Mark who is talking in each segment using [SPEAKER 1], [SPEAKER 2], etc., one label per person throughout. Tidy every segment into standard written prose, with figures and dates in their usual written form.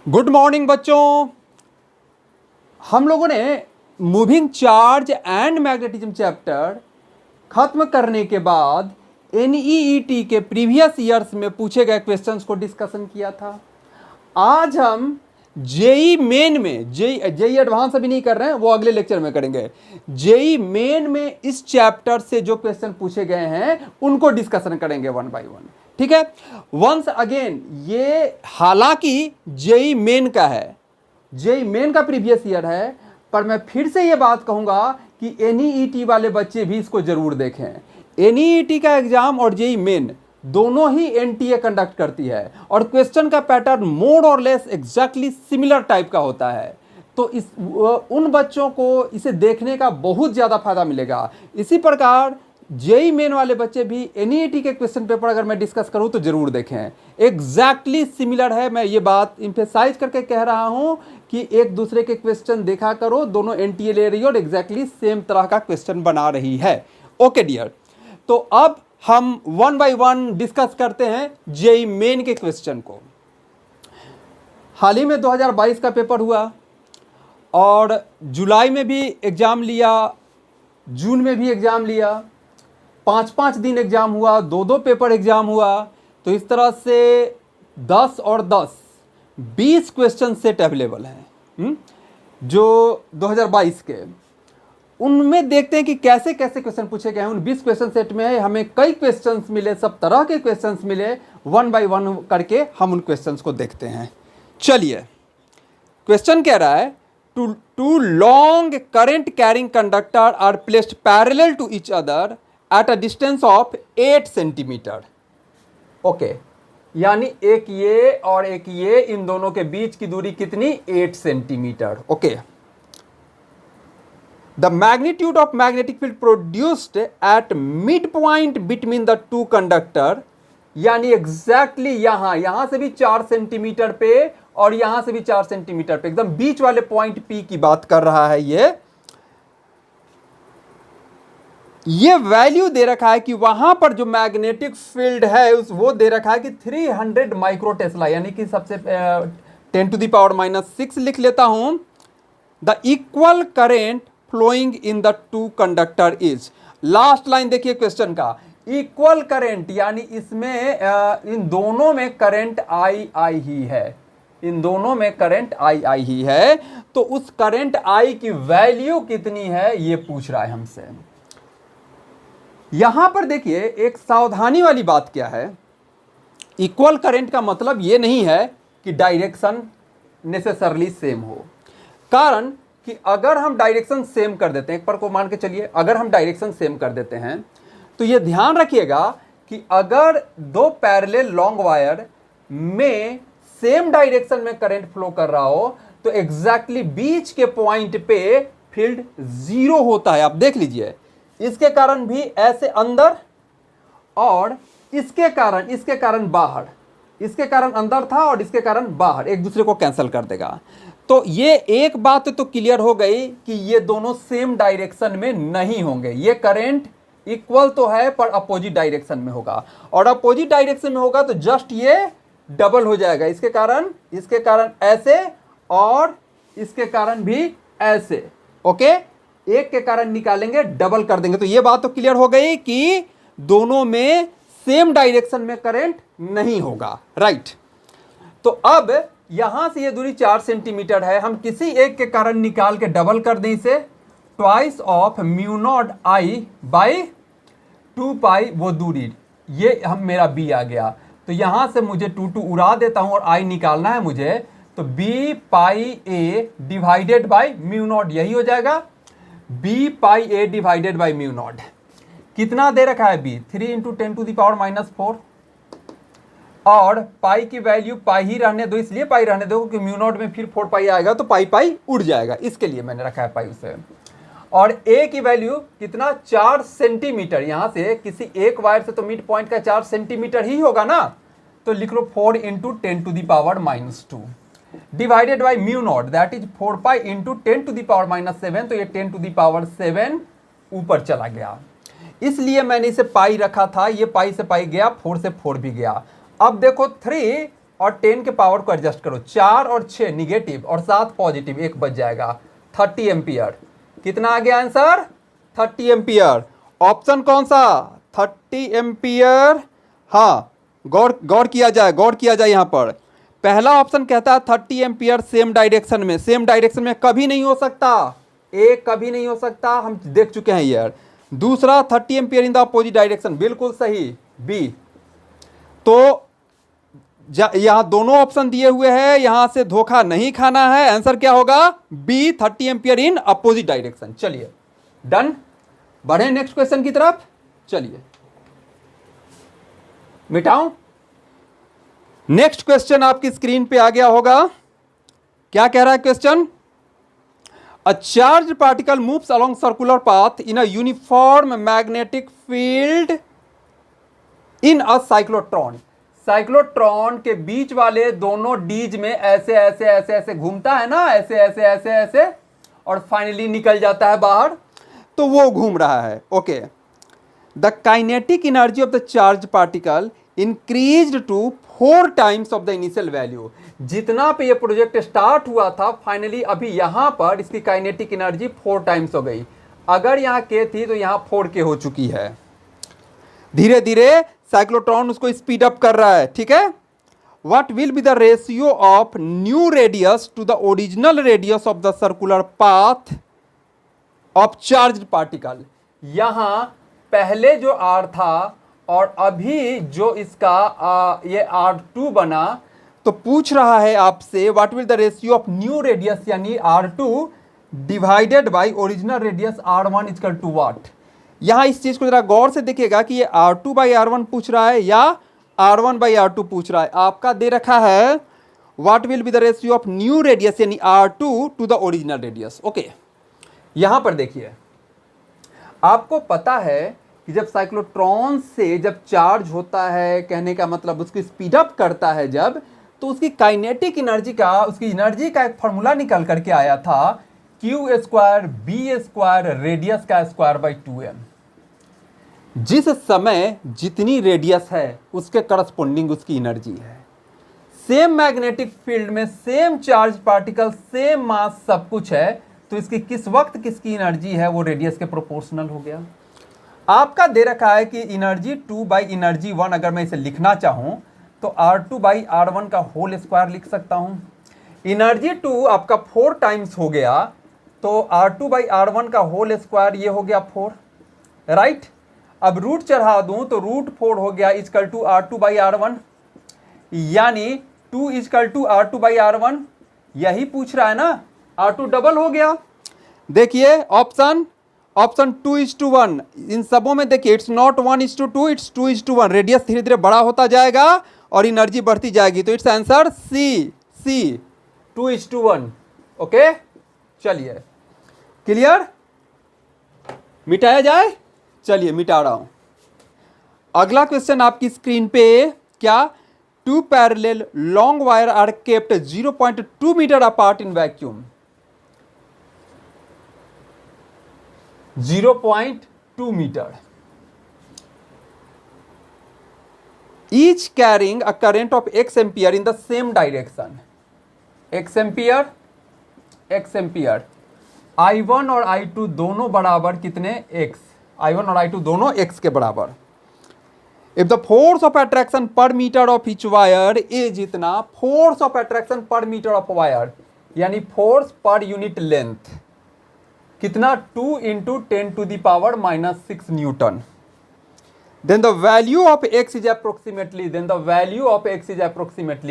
[SPEAKER 1] Good morning बच्चों। हम लोगों ने moving charge and magnetism chapter खत्म करने के बाद एनईईटी के प्रीवियस ईयर्स में पूछे गए क्वेश्चंस को डिस्कशन किया था। आज हम जेई मेन में जेई एडवांस अभी नहीं कर रहे हैं, वो अगले लेक्चर में करेंगे। जेई मेन में इस चैप्टर से जो क्वेश्चन पूछे गए हैं उनको डिस्कशन करेंगे वन बाय वन। ठीक है। वंस अगेन ये हालांकि जेई मेन का है, जेई मेन का प्रीवियस ईयर है, पर मैं फिर से ये बात कहूंगा कि एनईईटी वाले बच्चे भी इसको जरूर देखें। एनईईटी का एग्जाम और जेई मेन दोनों ही एनटीए कंडक्ट करती है और क्वेश्चन का पैटर्न मोर और लेस एग्जैक्टली सिमिलर टाइप का होता है। तो उन बच्चों को इसे देखने का बहुत ज़्यादा फायदा मिलेगा। इसी प्रकार जेई मेन वाले बच्चे भी एनईईटी के क्वेश्चन पेपर अगर मैं डिस्कस करूं तो जरूर देखें। एग्जैक्टली सिमिलर है, मैं ये बात इंफेसाइज करके कह रहा हूं कि एक दूसरे के क्वेश्चन देखा करो, दोनों एनटीए ले रही है और एग्जैक्टली सेम तरह का क्वेश्चन बना रही है। ओके डियर, तो अब हम वन बाय वन डिस्कस करते हैं जेई मेन के क्वेश्चन को। हाल ही में 2022 का पेपर हुआ और जुलाई में भी एग्जाम लिया, जून में भी एग्जाम लिया, 5-5 दिन एग्जाम हुआ, 2-2 पेपर एग्जाम हुआ। तो इस तरह से 10 और 10 20 क्वेश्चन सेट अवेलेबल हैं जो 2022 के। उनमें देखते हैं कि कैसे कैसे क्वेश्चन पूछे गए हैं। उन 20 क्वेश्चन सेट में हमें कई क्वेश्चंस मिले, सब तरह के क्वेश्चंस मिले। वन बाय वन करके हम उन क्वेश्चंस को देखते हैं। चलिए, क्वेश्चन कह रहा है two long current carrying conductor are placed parallel to each other at a distance of 8 centimetre. Okay, यानी एक ये और एक ये, इन दोनों के बीच की दूरी कितनी? 8 centimetre. Okay, the magnitude of magnetic field produced at mid point between the two conductor, यानी एग्जैक्टली यहां से भी 4 सेंटीमीटर पे और यहां से भी 4 सेंटीमीटर पे, एकदम बीच वाले पॉइंट पी की बात कर रहा है। ये वैल्यू दे रखा है कि वहां पर जो मैग्नेटिक फील्ड है वो दे रखा है कि 300 माइक्रो टेस्ला, यानी कि सबसे 10⁻⁻6 लिख लेता हूं। The equal current flowing in the two conductor is, last line देखिए क्वेश्चन का, इक्वल करेंट यानी इसमें इन दोनों में करंट आई ही है, इन दोनों में करंट आई ही है। तो उस करंट आई की वैल्यू कितनी है ये पूछ रहा है हमसे। यहां पर देखिए एक सावधानी वाली बात क्या है, इक्वल करंट का मतलब ये नहीं है कि डायरेक्शन नेसेसरली सेम हो। कारण कि अगर हम डायरेक्शन सेम कर देते हैं, एक पर को मान के चलिए, अगर हम डायरेक्शन सेम कर देते हैं तो ये ध्यान रखिएगा कि अगर दो पैरेलल लॉन्ग वायर में सेम डायरेक्शन में करंट फ्लो कर रहा हो तो एग्जैक्टली बीच के पॉइंट पे फील्ड 0 होता है। आप देख लीजिए, इसके कारण भी ऐसे अंदर और इसके कारण बाहर, इसके कारण अंदर था और इसके कारण बाहर, एक दूसरे को कैंसिल कर देगा। तो ये एक बात तो क्लियर हो गई कि ये दोनों सेम डायरेक्शन में नहीं होंगे। ये करंट इक्वल तो है पर अपोजिट डायरेक्शन में होगा, और अपोजिट डायरेक्शन में होगा तो जस्ट ये डबल हो जाएगा। इसके कारण ऐसे और इसके कारण भी ऐसे। ओके, एक के कारण निकालेंगे, डबल कर देंगे। तो ये बात तो क्लियर हो गई कि दोनों में सेम डायरेक्शन में करंट नहीं होगा। राइट, तो अब यहां से ये दूरी 4 सेंटीमीटर है, हम किसी एक के कारण निकाल के डबल कर दें इसे, ट्वाइस ऑफ μ0 I बाई 2 पाई वो दूरी, ये हम मेरा बी आ गया। तो यहां से मुझे 2 उड़ा देता हूं और I निकालना है मुझे, तो b pi a divided by μ0, यही हो जाएगा b pi a divided by μ0। कितना दे रखा है b? 3 × 10⁻⁻4, और पाई की वैल्यू पाई ही रहने दो, इसलिए पाई रहने दो कि μ0 में फिर 4 पाई आएगा तो पाई उड़ जाएगा, इसके लिए मैंने रखा है पाई उसे। और a की वैल्यू कितना? 4 सेंटीमीटर। यहां से किसी एक वायर से तो मिड पॉइंट का 4 सेंटीमीटर ही होगा ना, तो लिख लो 4 × 10⁻⁻2 डिवाइडेड बाई μ0, दैट इज 4 पाई × 10⁻⁻7, तो ये 10⁻7 ऊपर चला गया, इसलिए मैंने इसे पाई रखा था। ये पाई से पाई गया, 4 से 4 भी गया। अब देखो 3 और 10 के पावर को एडजस्ट करो, 4 और 6 निगेटिव और 7 पॉजिटिव, 1 बच जाएगा, 30 एम्पियर। कितना आ गया आंसर? 30 एम्पियर। ऑप्शन कौन सा? 30 एम्पियर। हाँ, गौर किया जाए यहाँ पर। पहला ऑप्शन कहता है 30 एम्पियर सेम डायरेक्शन में। सेम डायरेक्शन में कभी नहीं हो सकता, ए कभी नहीं हो सकता, हम देख चुके हैं यार। दूसरा 30 ampere in the opposite direction, बिल्कुल सही, बी। तो यहां दोनों ऑप्शन दिए हुए हैं, यहां से धोखा नहीं खाना है। आंसर क्या होगा? B, 30 ampere in opposite direction. चलिए डन, बढ़े नेक्स्ट क्वेश्चन की तरफ। चलिए मिटाऊं। नेक्स्ट क्वेश्चन आपकी स्क्रीन पे आ गया होगा। क्या कह रहा है question? A charge particle moves along circular path in a uniform magnetic field in a cyclotron. Cyclotron के बीच वाले दोनों डीज में ऐसे ऐसे ऐसे ऐसे घूमता है ना, ऐसे ऐसे ऐसे ऐसे, और फाइनली निकल जाता है बाहर। तो वो घूम रहा है। Okay, the kinetic energy of the charge particle increased to 4 times of the initial value. जितना पे ये प्रोजेक्ट स्टार्ट हुआ था, फाइनली अभी यहां पर इसकी काइनेटिक एनर्जी 4 टाइम्स हो गई। अगर यहाँ के थी तो यहाँ 4 हो चुकी है। धीरे धीरे साइक्लोट्रॉन उसको स्पीड अप कर रहा है, ठीक है। What will be the ratio of new radius to the original radius of the circular path of charge particle. यहां पहले जो R था और अभी जो इसका ये R2 बना, तो पूछ रहा है आपसे what will the ratio of new radius यानी R2 divided by original radius R1 equal to what. यहां इस चीज को जरा गौर से देखिएगा कि ये R2 बाई R1 पूछ रहा है या R1 बाई R2 पूछ रहा है। आपका दे रखा है what will be the ratio of new radius यानी R2 to the original radius. Okay, यहां पर देखिए, आपको पता है कि जब साइक्लोट्रॉन से जब चार्ज होता है, कहने का मतलब उसकी स्पीड अप करता है जब, तो उसकी काइनेटिक एनर्जी का, उसकी एनर्जी का एक फॉर्मूला निकल करके आया था, Q square B square radius का स्क्वायर बाई 2m। जिस समय जितनी रेडियस है उसके करस्पॉन्डिंग उसकी एनर्जी है। सेम मैग्नेटिक फील्ड में same charge particle, same mass, सब कुछ है, तो इसकी किस वक्त किसकी एनर्जी है वो रेडियस के प्रोपोर्शनल हो गया। आपका दे रखा है कि एनर्जी 2 बाई एनर्जी 1, अगर मैं इसे लिखना चाहूं तो R2 बाई R1 का होल स्क्वायर लिख सकता हूं। एनर्जी 2 आपका 4 टाइम्स हो गया, तो R2 बाई R1 का होल स्क्वायर ये हो गया 4, राइट। अब रूट चढ़ा दूं तो रूट 4 हो गया equal to R2 by R1, यानी 2 equal to R2 by R1। यही पूछ रहा है ना, R2 डबल हो गया। देखिए ऑप्शन 2:1, इन सबों में देखिए इट्स नॉट 1:2, इट्स 2:1। रेडियस धीरे धीरे बड़ा होता जाएगा और एनर्जी बढ़ती जाएगी, तो इट्स आंसर सी 2:1। ओके, चलिए क्लियर, मिटाया जाए। चलिए मिटा रहा हूं। अगला क्वेश्चन आपकी स्क्रीन पे, क्या 2 parallel long wire are kept 0.2 metre apart in vacuum. 0.2 metre, each carrying a current of x ampere in the same direction। x ampere, I1 और I2 दोनों बराबर कितने? x। I1 और I2 दोनों x के बराबर। If the force of attraction per metre of each wire a, जितना force of attraction per metre of wire यानी फोर्स पर यूनिट लेंथ कितना? 2 into 10 to the power -6 newton. Then the value of x is approximately,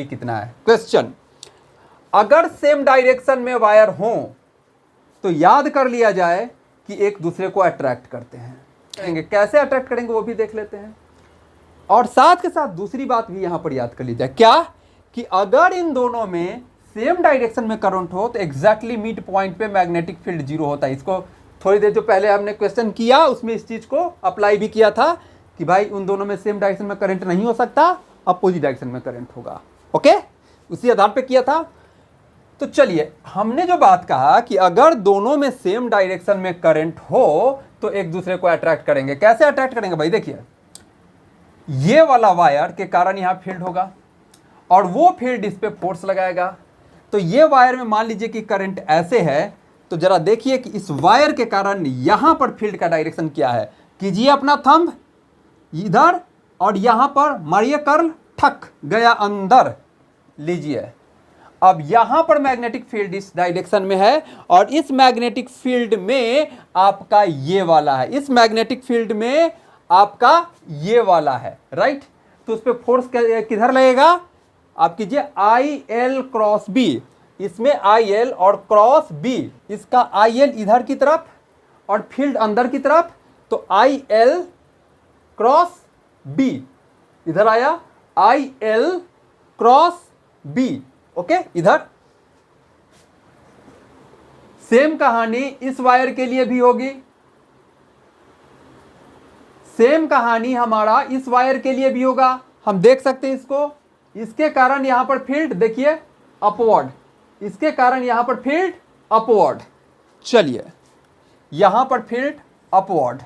[SPEAKER 1] कितना है? Question, अगर same direction में wire हो तो याद कर लिया जाए कि एक दूसरे को अट्रैक्ट करते हैं। कैसे अट्रैक्ट करेंगे वो भी देख लेते हैं, और साथ के साथ दूसरी बात भी यहां पर याद कर ली जाए, क्या कि अगर इन दोनों में सेम डायरेक्शन में करंट हो तो एग्जैक्टली मिड पॉइंट पे मैग्नेटिक फील्ड जीरो होता है। इसको थोड़ी देर जो पहले हमने क्वेश्चन किया उसमें इस चीज को अप्लाई भी किया था कि भाई उन दोनों में सेम डायरेक्शन में करंट नहीं हो सकता, अपोजिट डायरेक्शन में करंट होगा। ओके, उसी आधार पे किया था। तो चलिए, हमने जो बात कहा कि अगर दोनों में सेम डायरेक्शन में करंट हो तो एक दूसरे को अट्रैक्ट करेंगे। कैसे अट्रैक्ट करेंगे भाई? देखिए, ये वाला वायर के कारण यहां फील्ड होगा और वो फील्ड इस पे फोर्स लगाएगा। तो ये वायर में मान लीजिए कि करंट ऐसे है, तो जरा देखिए कि इस वायर के कारण यहां पर फील्ड का डायरेक्शन क्या है। कीजिए अपना थंब इधर और यहां पर मारिए कर्ल, ठक गया अंदर। लीजिए, अब यहां पर मैग्नेटिक फील्ड इस डायरेक्शन में है और इस मैग्नेटिक फील्ड में आपका ये वाला है, इस मैग्नेटिक फील्ड में आपका ये वाला है, राइट। तो उस पर फोर्स किधर लगेगा, आप कीजिए आई एल क्रॉस बी, इसमें आई एल और क्रॉस बी, इसका आई एल इधर की तरफ और फील्ड अंदर की तरफ, तो आई एल क्रॉस बी इधर आया, I L cross B, okay इधर। सेम कहानी इस वायर के लिए भी होगी, सेम कहानी हमारा इस वायर के लिए भी होगा। हम देख सकते हैं इसको, इसके कारण यहां पर फील्ड देखिए अपवर्ड, इसके कारण यहां पर फील्ड अपवर्ड। चलिए यहां पर फील्ड अपवर्ड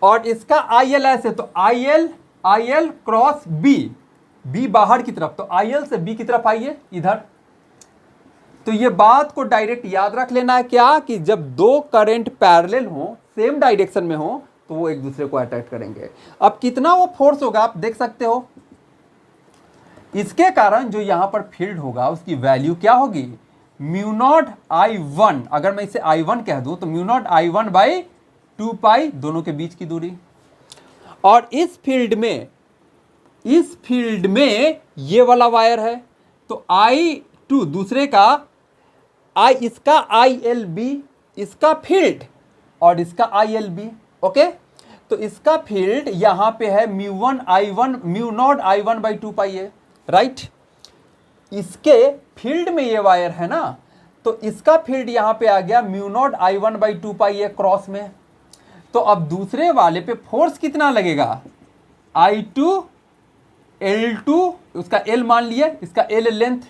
[SPEAKER 1] और इसका आई एल ऐसे, तो I L cross B, B बाहर की तरफ, तो आई एल से बी की तरफ आइए इधर। तो ये बात को डायरेक्ट याद रख लेना है क्या, कि जब दो करंट पैरेलल हो, सेम डायरेक्शन में हो, तो वो एक दूसरे को अट्रैक्ट करेंगे। अब कितना वो फोर्स होगा आप देख सकते हो, इसके कारण जो यहां पर फील्ड होगा उसकी वैल्यू क्या होगी, म्यू नॉट आई वन। अगर मैं इसे आई वन कह दूं तो mu naught I one by 2 pi, दोनों के बीच की दूरी। और इस फील्ड में ये वाला वायर है, तो I2 दूसरे का इसका ILB, इसका फील्ड और इसका ILB, ओके। तो इसका फील्ड यहां पे है mu naught I one by 2 पाई है, राइट। इसके फील्ड में ये वायर है ना, तो इसका फील्ड यहां पे आ गया mu naught I one by 2 पाई है क्रॉस में। तो अब दूसरे वाले पे फोर्स कितना लगेगा, I2 L2, उसका L मान लिया, इसका L लेंथ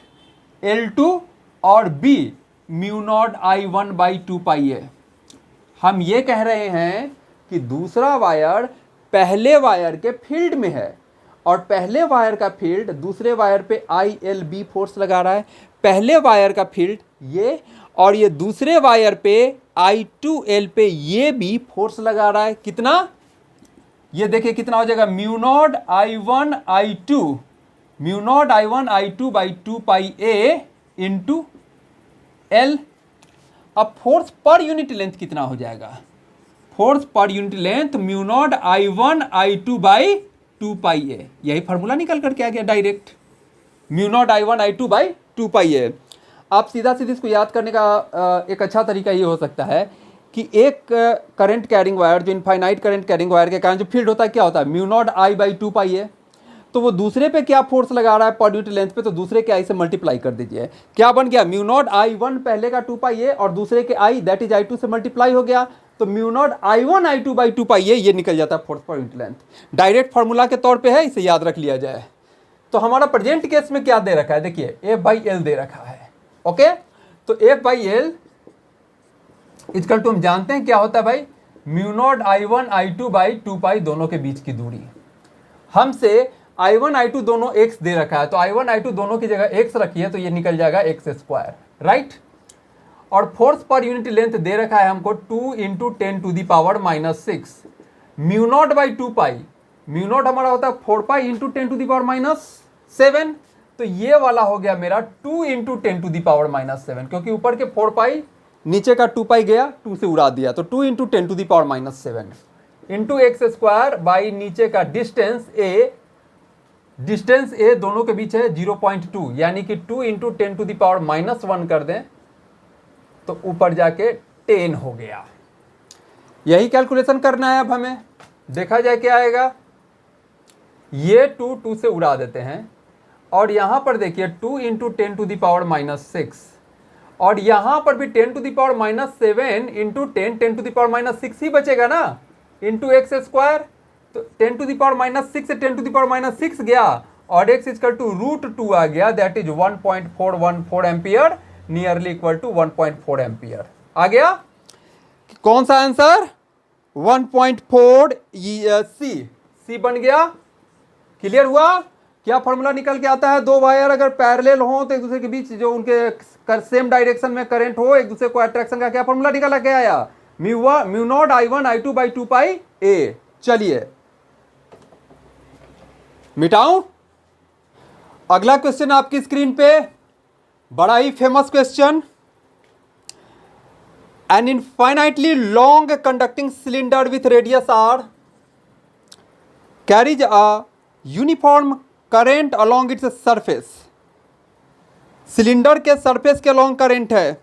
[SPEAKER 1] L2 और B mu naught I one by 2 पाई है। हम ये कह रहे हैं कि दूसरा वायर पहले वायर के फील्ड में है और पहले वायर का फील्ड दूसरे वायर पे ILB फोर्स लगा रहा है। पहले वायर का फील्ड ये, और ये दूसरे वायर पे I2L पे ये भी फोर्स लगा रहा है। कितना, ये देखिए कितना हो जाएगा, mu naught I one I two by 2 pi A into L. अब फोर्स पर यूनिट लेंथ कितना हो जाएगा, force per unit length mu naught I two by 2 pi ए। यही फार्मूला निकल करके आ गया direct, mu naught I two by 2 pi ए। आप सीधा सीधा इसको याद करने का एक अच्छा तरीका ये हो सकता है कि एक करंट कैरिंग वायर, जो इनफाइनाइट करंट कैरिंग वायर के कारण जो फील्ड होता है क्या होता है, म्यू नॉट आई बाई 2 पाई है। तो वो दूसरे पे क्या फोर्स लगा रहा है पर यूनिट लेंथ पे, तो दूसरे के आई से मल्टीप्लाई कर दीजिए, क्या बन गया, म्यू नॉट आई वन पहले का 2 पाई है और दूसरे के आई दैट इज I2 से मल्टीप्लाई हो गया, तो mu naught I two by 2 पाई है, ये निकल जाता है force per unit length. Direct formula के तौर पर है, इसे याद रख लिया जाए। तो हमारा प्रेजेंट केस में क्या दे रखा है, देखिए F बाई एल दे रखा है, ओके। तो F by L is equal to हम जानते हैं क्या होता है भाई, mu naught I two by 2 pi, दोनों के बीच की दूरी। हमसे I1 I2 दोनों x दे रखा है, तो I1 I2 दोनों की जगह x रखिए तो ये निकल जाएगा x स्क्वायर, राइट। और फोर्स पर यूनिट लेंथ दे रखा है हमको 2 into 10 to the power -6 mu naught by 2 pi. Mu naught हमारा होता है 4 pi into 10 to the power -7, तो ये वाला हो गया मेरा 2 इंटू 10 टू दी पावर -7, क्योंकि ऊपर के 4 पाई नीचे का 2 पाई गया, 2 से उड़ा दिया, तो 2 into 10 to the power -7 into x square by नीचे का डिस्टेंस ए दोनों के बीच है 0.2, यानी कि 2 इंटू 10 टू दी पावर -1 कर दें तो ऊपर जाके 10 हो गया। यही कैलकुलेशन करना है अब हमें, देखा जाए क्या आएगा। ये 2 से उड़ा देते हैं और यहां पर देखिए 2 इंटू 10 टू दी पावर -6 और यहां पर भी 10 to the power -7 into 10 to the power -6 ही बचेगा ना, इंटू एक्स स्क्वायर। तो 10 टू दी पावर -6 से 10 टू दी पावर -6 गया और x इक्वल टू √2 आ गया, that is 1.414 ampere, nearly equal to 1.4 ampere आ गया। कौन सा आंसर, 1.4 सी बन गया। क्लियर हुआ क्या फॉर्मूला निकल के आता है? दो वायर अगर पैरेलल हो तो एक दूसरे के बीच जो उनके सेम डायरेक्शन में करंट हो, एक दूसरे को अट्रैक्शन का क्या फॉर्मूला निकला के आया? Mu naught I1 I2 by 2 pi A। चलिए मिटाऊं। अगला क्वेश्चन आपकी स्क्रीन पे, बड़ा ही famous question. An infinitely long conducting cylinder with radius R carries a uniform current along its surface. Cylinder के सरफेस के लॉन्ग करंट है,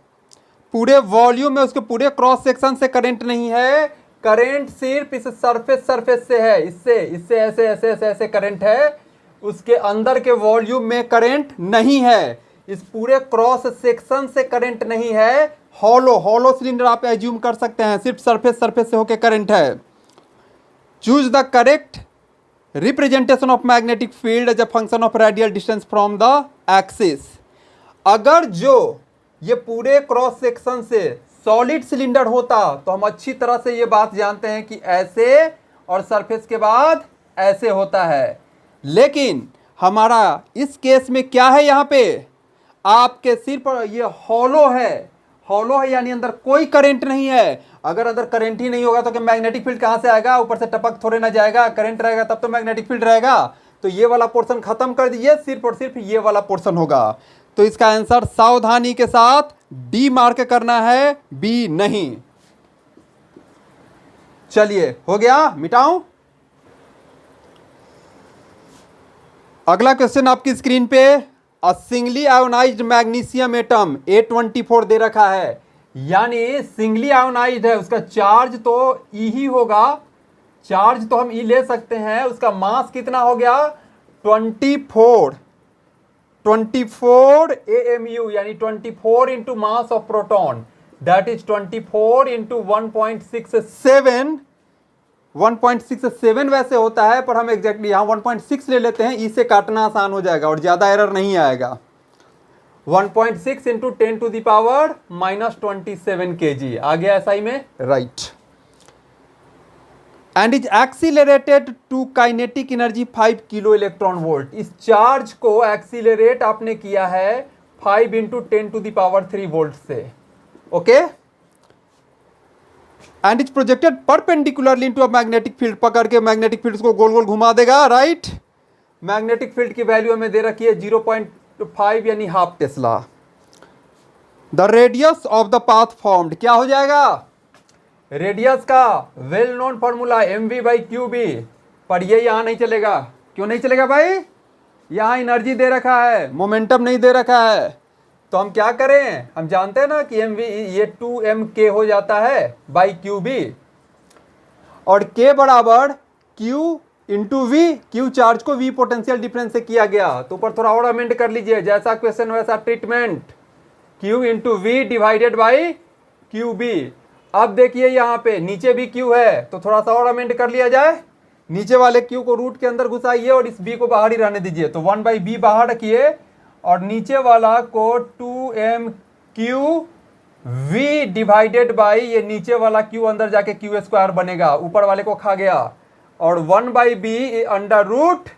[SPEAKER 1] पूरे वॉल्यूम में उसके पूरे क्रॉस सेक्शन से करंट नहीं है, करंट सिर्फ इस सरफेस से है, इससे ऐसे ऐसे ऐसे ऐसे करंट है, उसके अंदर के वॉल्यूम में करंट नहीं है, इस पूरे क्रॉस सेक्शन से करंट नहीं है। हॉलो सिलेंडर आप एज्यूम कर सकते हैं, सिर्फ सरफेस से होके करंट है। Choose the correct representation of magnetic field as a function of radial distance from the axis. अगर जो ये पूरे क्रॉस सेक्शन से सॉलिड सिलेंडर होता तो हम अच्छी तरह से ये बात जानते हैं कि ऐसे और सरफेस के बाद ऐसे होता है, लेकिन हमारा इस केस में क्या है? यहाँ पे आपके सिर पर ये हॉलो है यानी अंदर कोई करंट नहीं है। अगर अंदर करंट ही नहीं होगा तो क्या मैग्नेटिक फील्ड कहां से आएगा? ऊपर से टपक थोड़े ना जाएगा, करंट रहेगा तब तो मैग्नेटिक फील्ड रहेगा। तो ये वाला पोर्शन खत्म कर दीजिए, सिर्फ और सिर्फ ये वाला पोर्शन होगा। तो इसका आंसर सावधानी के साथ डी मार्क करना है, बी नहीं। चलिए हो गया, मिटाऊं। अगला क्वेश्चन आपकी स्क्रीन पे, a singly ionized magnesium atom A24 दे रखा है, यानी सिंगली आयोनाइज्ड है, उसका चार्ज तो E ही होगा, चार्ज तो हम E ले सकते हैं। उसका मास कितना हो गया? 24 AMU, यानी 24 into mass of proton, that is 24 into 1.67 वैसे होता है, पर हम एग्जैक्टली यहाँ 1.6 ले लेते हैं, इससे काटना आसान हो जाएगा और ज़्यादा एरर नहीं आएगा। 1.6 into 10 to the power -27 kg आ गया SI में, right. And is accelerated to kinetic energy 5 kilo electron volt. इस चार्ज को एक्सीलरेट आपने किया है 5 into 10 to the power 3 volt से, okay. And is projected perpendicularly into a magnetic field, पकड़ के मैग्नेटिक फील्ड को गोल गोल घुमा देगा, राइट। मैग्नेटिक फील्ड की वैल्यू हमें दे रखी है 0.5 यानी half Tesla. The radius of the path formed क्या हो जाएगा? रेडियस का वेल नोन फॉर्मूला mv/qb, पर ये यहां नहीं चलेगा। क्यों नहीं चलेगा भाई? यहां एनर्जी दे रखा है, मोमेंटम नहीं दे रखा है। तो हम क्या करें? हम जानते हैं ना कि mv ये 2mk हो जाता है बाई qb, और k बराबर q into V. Q charge को v पोटेंशियल डिफरेंस से किया गया, तो ऊपर थोड़ा और अमेंड कर लीजिए, जैसा क्वेश्चन वैसा treatment, q into V divided by qb। अब देखिए यहाँ पे नीचे भी q है, तो थोड़ा सा और अमेंड कर लिया जाए, नीचे वाले q को रूट के अंदर घुसाइए और इस b को बाहर ही रहने दीजिए, तो 1/b बाहर रखिए और नीचे वाला को 2mq v डिवाइडेड बाई ये नीचे वाला q अंदर जाके q² बनेगा, ऊपर वाले को खा गया, और 1/b under root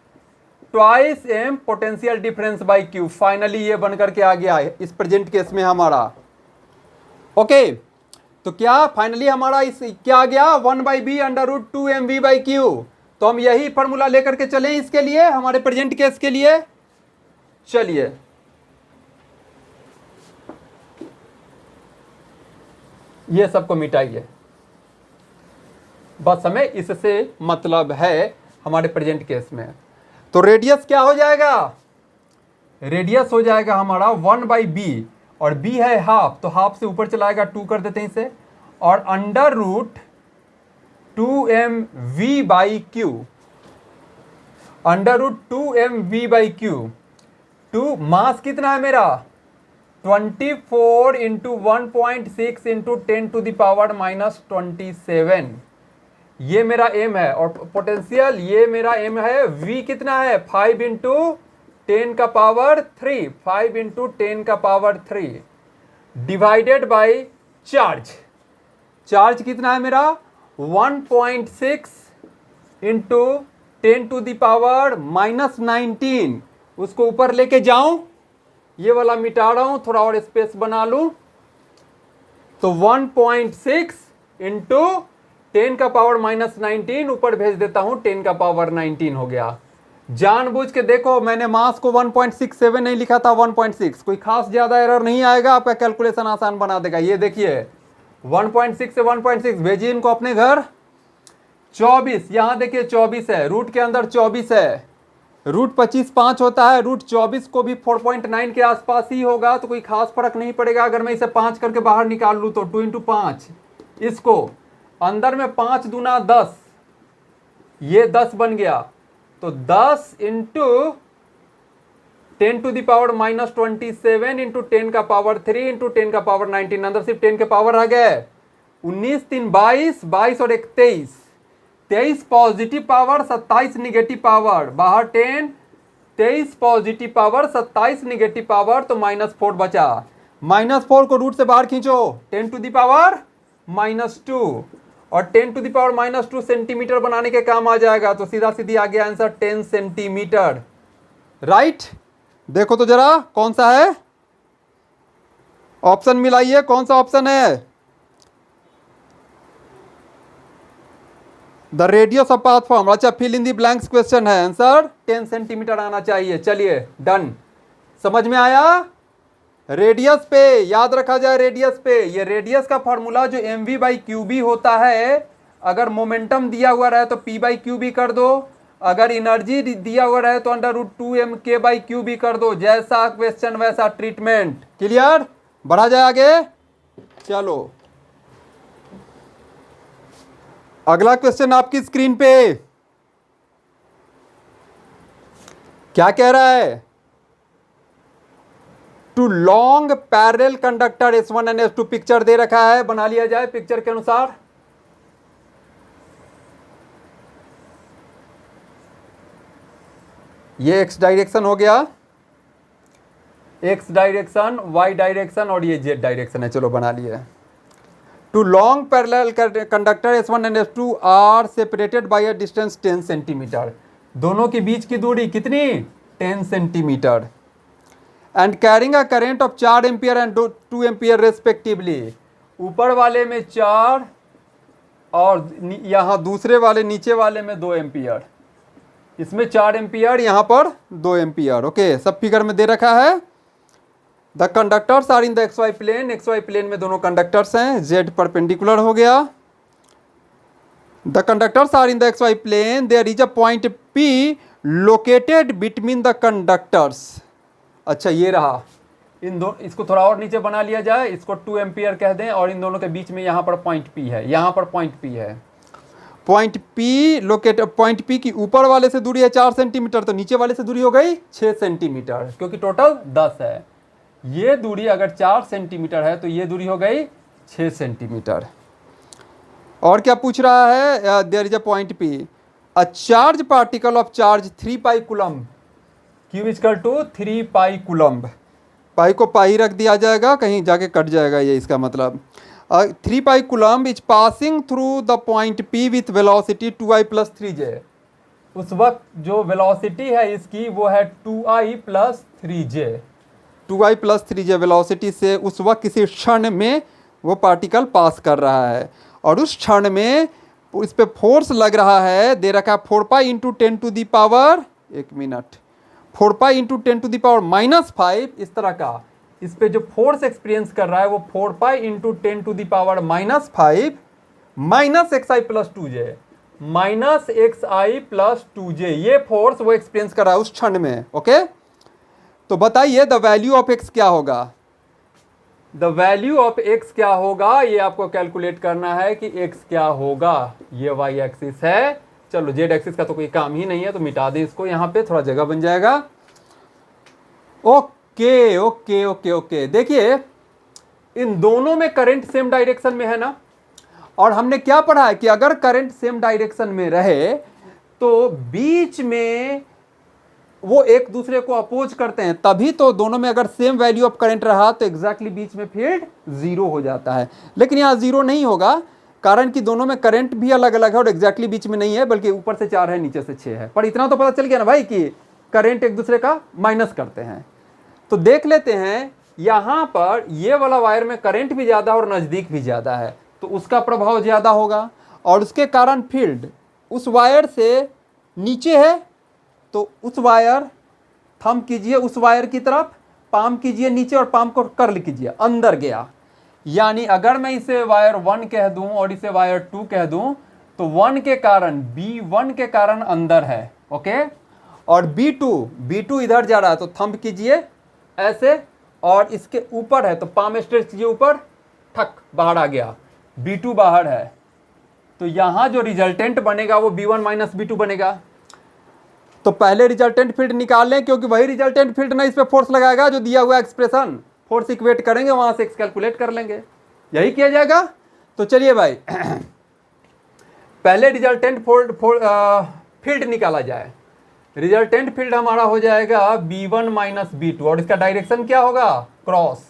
[SPEAKER 1] twice m potential difference by q। Finally ये बनकर के आ गया इस प्रेजेंट केस में हमारा, ओके। तो क्या फाइनली हमारा इस क्या आ गया? 1/b under root 2mv/q। तो हम यही फॉर्मूला लेकर के चलें इसके लिए, हमारे प्रेजेंट केस के लिए। चलिए ये सबको मिटाइए, बस हमें इससे मतलब है हमारे प्रेजेंट केस में। तो रेडियस क्या हो जाएगा? रेडियस हो जाएगा हमारा 1/b, और b है हाफ, तो हाफ से ऊपर चलाएगा, 2 कर देते हैं इसे, और under root 2mv/q, under root 2mv/q। 2 mass कितना है मेरा? 24 into 1.6 into 10 to the power -27, ये मेरा m है, और पोटेंशियल ये मेरा m है। v कितना है? 5 इंटू 10 का पावर 3, 5 इंटू 10 का power 3 divided by charge. Charge कितना है मेरा? 1.6 इंटू 10⁻⁻19 उसको ऊपर लेके जाऊं, ये वाला मिटा रहा हूं, थोड़ा और स्पेस बना लूं, तो 1.6 इंटू 10⁻⁻19 ऊपर भेज देता हूं, 10⁻19 हो गया। जानबूझ के देखो, मैंने मास को 1.67 नहीं लिखा था, 1.6, कोई खास ज्यादा एरर नहीं आएगा, आपका कैलकुलेशन आसान बना देगा। ये देखिए 1.6 से 1.6 भेजिए इनको अपने घर। 24, यहां देखिए 24 है, रूट के अंदर 24 है, रूट 25 5 होता है, रूट 24 को भी 4.9 के आसपास ही होगा, तो कोई खास फर्क नहीं पड़ेगा। अगर मैं इसे 5 करके बाहर निकाल लूँ तो 2 इंटू 5, इसको अंदर में 5 दूना 10, ये 10 बन गया, तो 10 इंटू 10⁻⁻27 इंटू 10⁻³ इंटू 10⁻19, अंदर सिर्फ 10 के पावर आ गए। 19 3 22, 22 और 1 23, 23 पॉजिटिव पावर 27 निगेटिव पावर, बाहर 10, 23 पॉजिटिव पावर 27 निगेटिव पावर, तो -4 बचा। -4 को रूट से बाहर खींचो, 10⁻⁻2 और 10⁻⁻2 सेंटीमीटर बनाने के काम आ जाएगा, तो सीधा सीधी आ गया आंसर 10 सेंटीमीटर। राइट, देखो तो जरा कौन सा है, ऑप्शन मिलाइए, कौन सा ऑप्शन है? The radius of path form, अच्छा fill in the blanks question है, आंसर 10 सेंटीमीटर आना चाहिए। चलिए डन, समझ में आया? रेडियस पे याद रखा जाए, रेडियस पे, ये रेडियस का फॉर्मूला जो mv/qb होता है, अगर मोमेंटम दिया हुआ रहे तो p/qb कर दो, अगर एनर्जी दिया हुआ रहे तो √2mk/qb कर दो, जैसा क्वेश्चन वैसा ट्रीटमेंट। क्लियर? बढ़ा जाए आगे, चलो अगला क्वेश्चन आपकी स्क्रीन पे क्या कह रहा है? Two long parallel conductor S1 and S2, picture दे रखा है, बना लिया जाए पिक्चर के अनुसार। ये x डायरेक्शन हो गया, x डायरेक्शन, y डायरेक्शन और ये z डायरेक्शन है, चलो बना लिए। Two long parallel conductor S1 and S2 are separated by a distance 10 centimetre, दोनों के बीच की दूरी कितनी? 10 centimetre. And carrying a current of 4 ampere and 2 ampere respectively, ऊपर वाले में 4 और यहाँ दूसरे वाले नीचे वाले में 2 एम्पियर, इसमें 4 एम्पियर, यहाँ पर 2 एम्पियर। ओके, सब फिगर में दे रखा है। The conductors are in the XY plane, XY plane में दोनों कंडक्टर्स हैं, Z परपेंडिकुलर हो गया। The conductors are in the XY plane, there is a point P located between the conductors. अच्छा ये रहा, इन दो, इसको थोड़ा और नीचे बना लिया जाए, इसको 2 एम्पियर कह दें, और इन दोनों के बीच में यहाँ पर पॉइंट P है, यहाँ पर पॉइंट P है। Point P locate, point P की ऊपर वाले से दूरी है 4 सेंटीमीटर, तो नीचे वाले से दूरी हो गई 6 सेंटीमीटर, क्योंकि टोटल 10 है। ये दूरी अगर 4 सेंटीमीटर है तो ये दूरी हो गई 6 सेंटीमीटर। और क्या पूछ रहा है? There is a point P, a charge particle of charge 3 pi coulomb, Q equal to 3 pi coulomb, pi को पाई रख दिया जाएगा, कहीं जाके कट जाएगा ये, इसका मतलब 3 pi coulomb is passing through the point P with velocity 2i + 3j। उस वक्त जो वेलोसिटी है इसकी वो है 2i + 3j, 2i + 3j velocity से उस वक्त किसी क्षण में वो पार्टिकल पास कर रहा है, और उस क्षण में इस पे फोर्स लग रहा है, दे रखा है 4 pi into 10 to the power, एक minute, 4 pi into 10 to the power -5, इस तरह का इस पे जो फोर्स एक्सपीरियंस कर रहा है वो 4 pi into 10 to the power -5 xi + 2j, -xi + 2j, ये फोर्स वो एक्सपीरियंस कर रहा है उस क्षण में। ओके, तो बताइए द वैल्यू ऑफ x क्या होगा? द वैल्यू ऑफ x क्या होगा, ये आपको कैलकुलेट करना है कि x क्या होगा। ये y एक्सिस है, चलो z एक्सिस का तो कोई काम ही नहीं है, तो मिटा दें इसको, यहाँ पे थोड़ा जगह बन जाएगा। ओके ओके ओके ओके, देखिए इन दोनों में करंट सेम डायरेक्शन में है ना, और हमने क्या पढ़ा है कि अगर करंट सेम डायरेक्शन में रहे तो बीच में वो एक दूसरे को अपोज करते हैं, तभी तो दोनों में अगर सेम वैल्यू ऑफ करंट रहा तो एग्जैक्टली बीच में फील्ड 0 हो जाता है। लेकिन यहाँ 0 नहीं होगा, कारण कि दोनों में करंट भी अलग अलग है और एग्जैक्टली बीच में नहीं है, बल्कि ऊपर से 4 है नीचे से 6 है। पर इतना तो पता चल गया ना भाई कि करंट एक दूसरे का माइनस करते हैं। तो देख लेते हैं यहाँ पर ये वाला वायर में करंट भी ज़्यादा और नज़दीक भी ज़्यादा है, तो उसका प्रभाव ज़्यादा होगा और उसके कारण फील्ड उस वायर से नीचे है। तो उस वायर, थंब कीजिए उस वायर की तरफ, पाम कीजिए नीचे और पाम को कर्ल कीजिए, अंदर गया। यानी अगर मैं इसे वायर 1 कह दूं और इसे वायर 2 कह दूं तो 1 के कारण, B1 के कारण अंदर है, ओके। और B2 इधर जा रहा है, तो थंब कीजिए ऐसे और इसके ऊपर है तो पाम स्ट्रेच कीजिए ऊपर, ठक बाहर आ गया, B2 बाहर है। तो यहाँ जो रिजल्टेंट बनेगा वो B1 माइनस B2 बनेगा। तो पहले रिजल्टेंट फील्ड निकाल लें, क्योंकि वही रिजल्टेंट फील्ड ना इस पे फोर्स लगाएगा जो दिया हुआ एक्सप्रेशन, फोर्स इक्वेट करेंगे वहां से एक्स कैलकुलेट कर लेंगे, यही किया जाएगा। तो चलिए भाई पहले रिजल्टेंट फील्ड निकाला जाए। रिजल्टेंट फील्ड हमारा हो जाएगा B1 माइनस B2 और इसका डायरेक्शन क्या होगा, क्रॉस।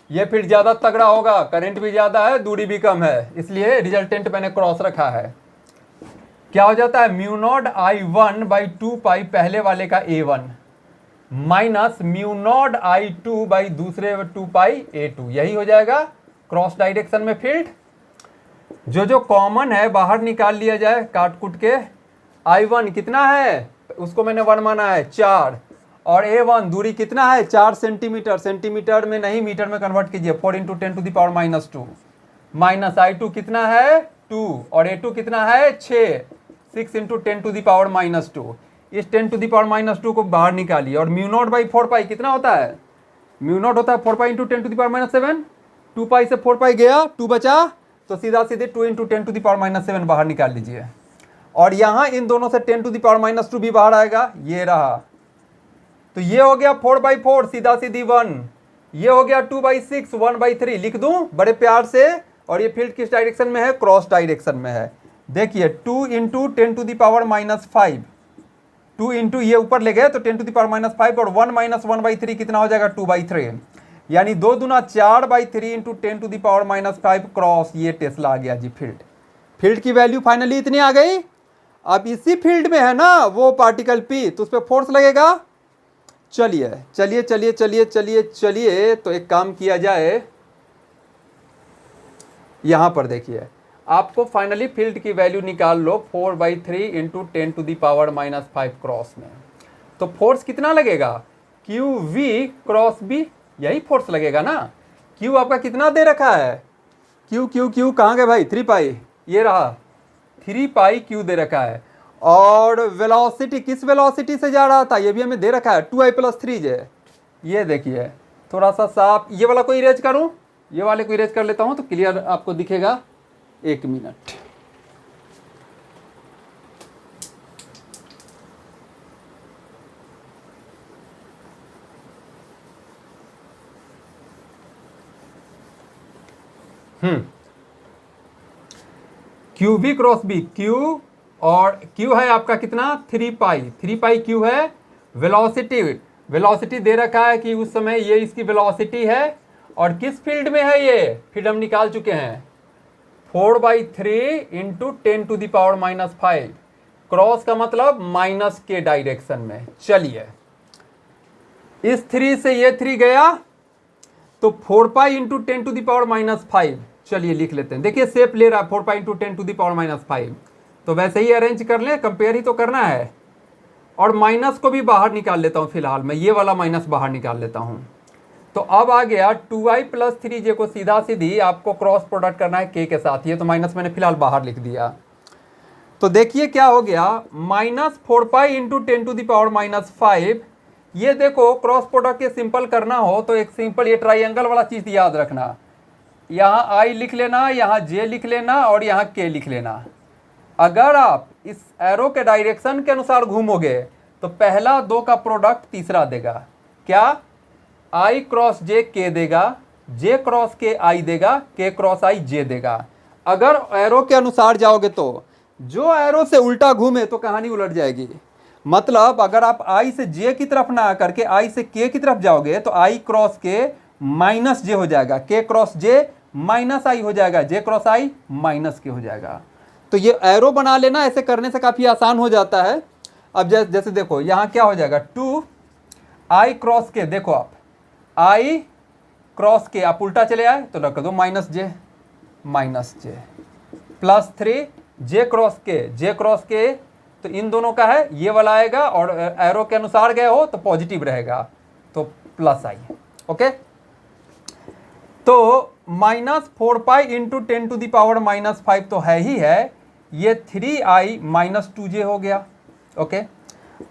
[SPEAKER 1] ये फील्ड ज़्यादा तगड़ा होगा, करंट भी ज़्यादा है, दूरी भी कम है, इसलिए रिजल्टेंट मैंने क्रॉस रखा है। क्या हो जाता है, म्यू नॉट I1 बाई 2 पाई पहले वाले का A1 minus mu naught I2 by दूसरे 2 पाई A2, यही हो जाएगा क्रॉस डायरेक्शन में फील्ड। जो कॉमन है बाहर निकाल लिया जाए काट कुट के। I1 कितना है, उसको मैंने 1 माना है, 4, और A1 दूरी कितना है, 4 सेंटीमीटर, सेंटीमीटर में नहीं मीटर में कन्वर्ट कीजिए, 4 into 10 to the power minus 2, minus I2 कितना है 2 और A2 कितना है 6 into 10 to the power minus 2। इस 10 टू द पावर माइनस 2 को बाहर निकालिए और म्यू नॉट बाई 4 पाई कितना होता है, म्यू नॉट होता है 4 pi into 10 to the power minus 7, 2 pi से 4 पाई गया, 2 बचा, तो सीधा सीधे 2 into 10 to the power minus 7 बाहर निकाल लीजिए। और यहाँ इन दोनों से 10 टू द पावर माइनस 2 भी बाहर आएगा, ये रहा। तो ये हो गया 4 बाई 4 सीधा सीधी 1, ये हो गया 2 बाई 6 1 बाई 3 लिख दूं बड़े प्यार से। और ये फील्ड किस डायरेक्शन में है, क्रॉस डायरेक्शन में है। देखिए 2 into 10 to the power minus 5, 2 into ये ऊपर ले गए तो 10 टू द पावर माइनस 5 और 1 माइनस 1 बाई 3 कितना हो जाएगा 2 बाई 3, यानी 2 दूना 4 by 3 into 10 to the power minus 5 cross, ये टेस्ला आ गया जी फील्ड की वैल्यू फाइनली इतनी आ गई। अब इसी फील्ड में है ना वो पार्टिकल P, तो उस पर फोर्स लगेगा। चलिए चलिए चलिए चलिए चलिए चलिए तो एक काम किया जाए, यहां पर देखिए आपको फाइनली फील्ड की वैल्यू निकाल लो 4 by 3 into 10 to the power minus 5 cross में। तो फोर्स कितना लगेगा, QV क्रॉस B, यही फोर्स लगेगा ना। Q आपका कितना दे रखा है, Q कहाँ गए भाई, 3 पाई, ये रहा 3 पाई Q दे रखा है। और वेलोसिटी किस वेलोसिटी से जा रहा था ये भी हमें दे रखा है, 2I प्लस 3J। ये देखिए थोड़ा सा साफ, ये वाला को इरेज करूं, ये वाले को इरेज कर लेता हूं तो क्लियर आपको दिखेगा। 1 minute, QV cross B, Q और Q है आपका कितना 3 पाई Q है। वेलोसिटी दे रखा है कि उस समय ये इसकी वेलोसिटी है। और किस फील्ड में है ये फील्ड हम निकाल चुके हैं, 4 by 3 into 10 to the power minus 5, cross का मतलब माइनस के डायरेक्शन में। चलिए इस 3 से ये 3 गया तो 4 pi into 10 to the power minus 5, चलिए लिख लेते हैं। देखिए शेप ले रहा है 4 pi into 10 to the power minus 5, तो वैसे ही अरेंज कर लें, कंपेयर ही तो करना है। और माइनस को भी बाहर निकाल लेता हूं, फिलहाल मैं ये वाला माइनस बाहर निकाल लेता हूं। तो अब आ गया 2I प्लस 3J को सीधा सीधी आपको क्रॉस प्रोडक्ट करना है K के साथ, ये तो माइनस मैंने फिलहाल बाहर लिख दिया। तो देखिए क्या हो गया, minus 4 pi into 10 to the power minus 5। ये देखो क्रॉस प्रोडक्ट के सिंपल करना हो तो एक सिंपल ये ट्राइंगल वाला चीज़ याद रखना, यहाँ I लिख लेना, यहाँ J लिख लेना और यहाँ K लिख लेना। अगर आप इस एरो के डायरेक्शन के अनुसार घूमोगे तो पहला 2 का प्रोडक्ट तीसरा देगा, क्या I क्रॉस J K देगा, J क्रॉस K I देगा, K क्रॉस I J देगा। अगर एरो के अनुसार जाओगे तो जो एरो से उल्टा घूमे तो कहानी उलट जाएगी। मतलब अगर आप I से J की तरफ ना करके I से K की तरफ जाओगे तो I cross K minus J हो जाएगा, K क्रॉस J माइनस आई हो जाएगा, जे क्रॉस आई माइनस के हो जाएगा। तो ये एरो बना लेना, ऐसे करने से काफ़ी आसान हो जाता है। अब जैसे देखो यहाँ क्या हो जाएगा, 2 आई क्रॉस के, देखो आप आई क्रॉस के आप उल्टा चले आए तो रख दो माइनस जे प्लस 3 जे क्रॉस के, तो इन दोनों का है ये वाला आएगा, और एरो के अनुसार गए हो तो पॉजिटिव रहेगा, तो प्लस आई। ओके, तो -4 pi into 10 to the power -5 तो है ही है, ये 3i - 2j हो गया। ओके,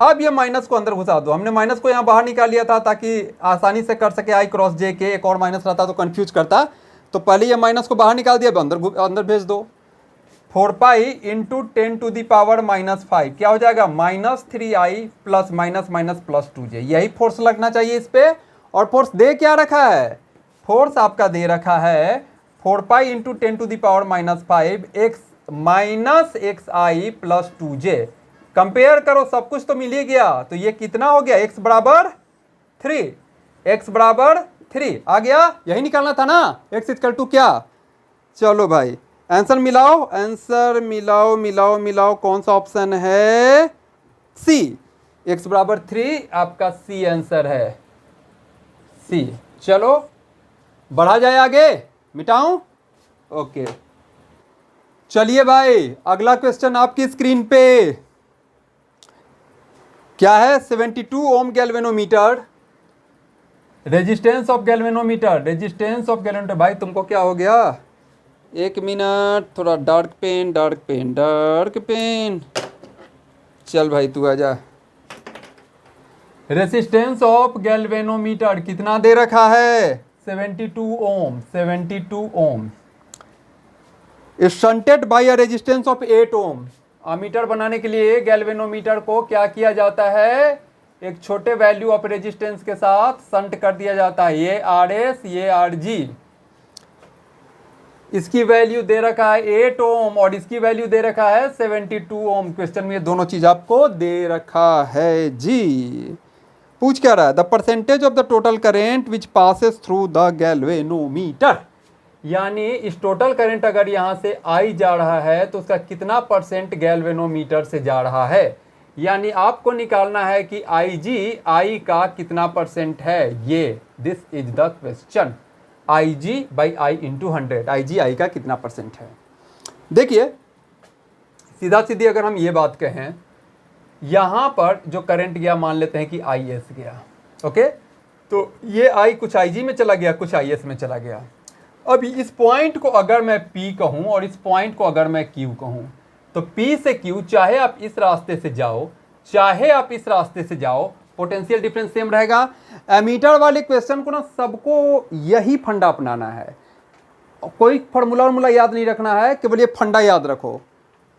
[SPEAKER 1] अब ये माइनस को अंदर घुसा दो। हमने माइनस को यहाँ बाहर निकाल लिया था ताकि आसानी से कर सके, आई क्रॉस जे के, एक और माइनस रहता तो कंफ्यूज करता, तो पहले ये माइनस को बाहर निकाल दिया, अंदर भेज दो। 4 pi into 10 to the power -5 क्या हो जाएगा, -3i plus minus plus 2j। यही फोर्स लगना चाहिए इस पे, और फोर्स दे क्या रखा है, फोर्स आपका दे रखा है 4 pi into 10 to the power -5 x minus xi plus 2j। Compare करो, सब कुछ तो मिल ही गया, तो ये कितना हो गया, x बराबर 3 आ गया, यही निकालना था ना, x इक्वल टू क्या। चलो भाई आंसर मिलाओ, कौन सा ऑप्शन है, सी, x बराबर 3 आपका सी आंसर है, सी। चलो बढ़ा जाए आगे, मिटाऊं, ओके। चलिए भाई अगला क्वेश्चन आपकी स्क्रीन पे क्या है, 72 ओम गैल्वेनोमीटर, रेजिस्टेंस ऑफ गैल्वेनोमीटर। भाई तुमको क्या हो गया, एक मिनट, थोड़ा डार्क पेन, चल भाई तू आजा। रेजिस्टेंस ऑफ गैल्वेनोमीटर कितना दे रखा है, 72 ohm shunted by a resistance of 8 ohm. Ammeter बनाने के लिए गैल्वेनोमीटर को क्या किया जाता है, एक छोटे वैल्यू ऑफ रेजिस्टेंस के साथ शंट कर दिया जाता है, ये RS ये RG। इसकी वैल्यू दे रखा है 8 ओम और इसकी वैल्यू दे रखा है 72 ओम। क्वेश्चन में ये दोनों चीज आपको दे रखा है जी। पूछ क्या रहा है, the percentage of the total current which passes through the galvanometer, यानी इस टोटल करंट अगर यहाँ से आई जा रहा है तो उसका कितना परसेंट गैल्वेनोमीटर से जा रहा है, यानी आपको निकालना है कि आई का कितना परसेंट है, ये this is the question. IG/I × 100, आई का कितना परसेंट है। देखिए सीधा सीधी अगर हम ये बात कहें, यहाँ पर जो करंट गया मान लेते हैं कि IS गया, ओके, तो ये I कुछ IG में चला गया, कुछ IS में चला गया। अब इस पॉइंट को अगर मैं P कहूँ और इस पॉइंट को अगर मैं Q कहूँ, तो P से Q चाहे आप इस रास्ते से जाओ चाहे आप इस रास्ते से जाओ, पोटेंशियल डिफरेंस सेम रहेगा। एमीटर वाले क्वेश्चन को ना सबको यही फंडा अपनाना है, कोई फॉर्मूला याद नहीं रखना है, केवल ये फंडा याद रखो।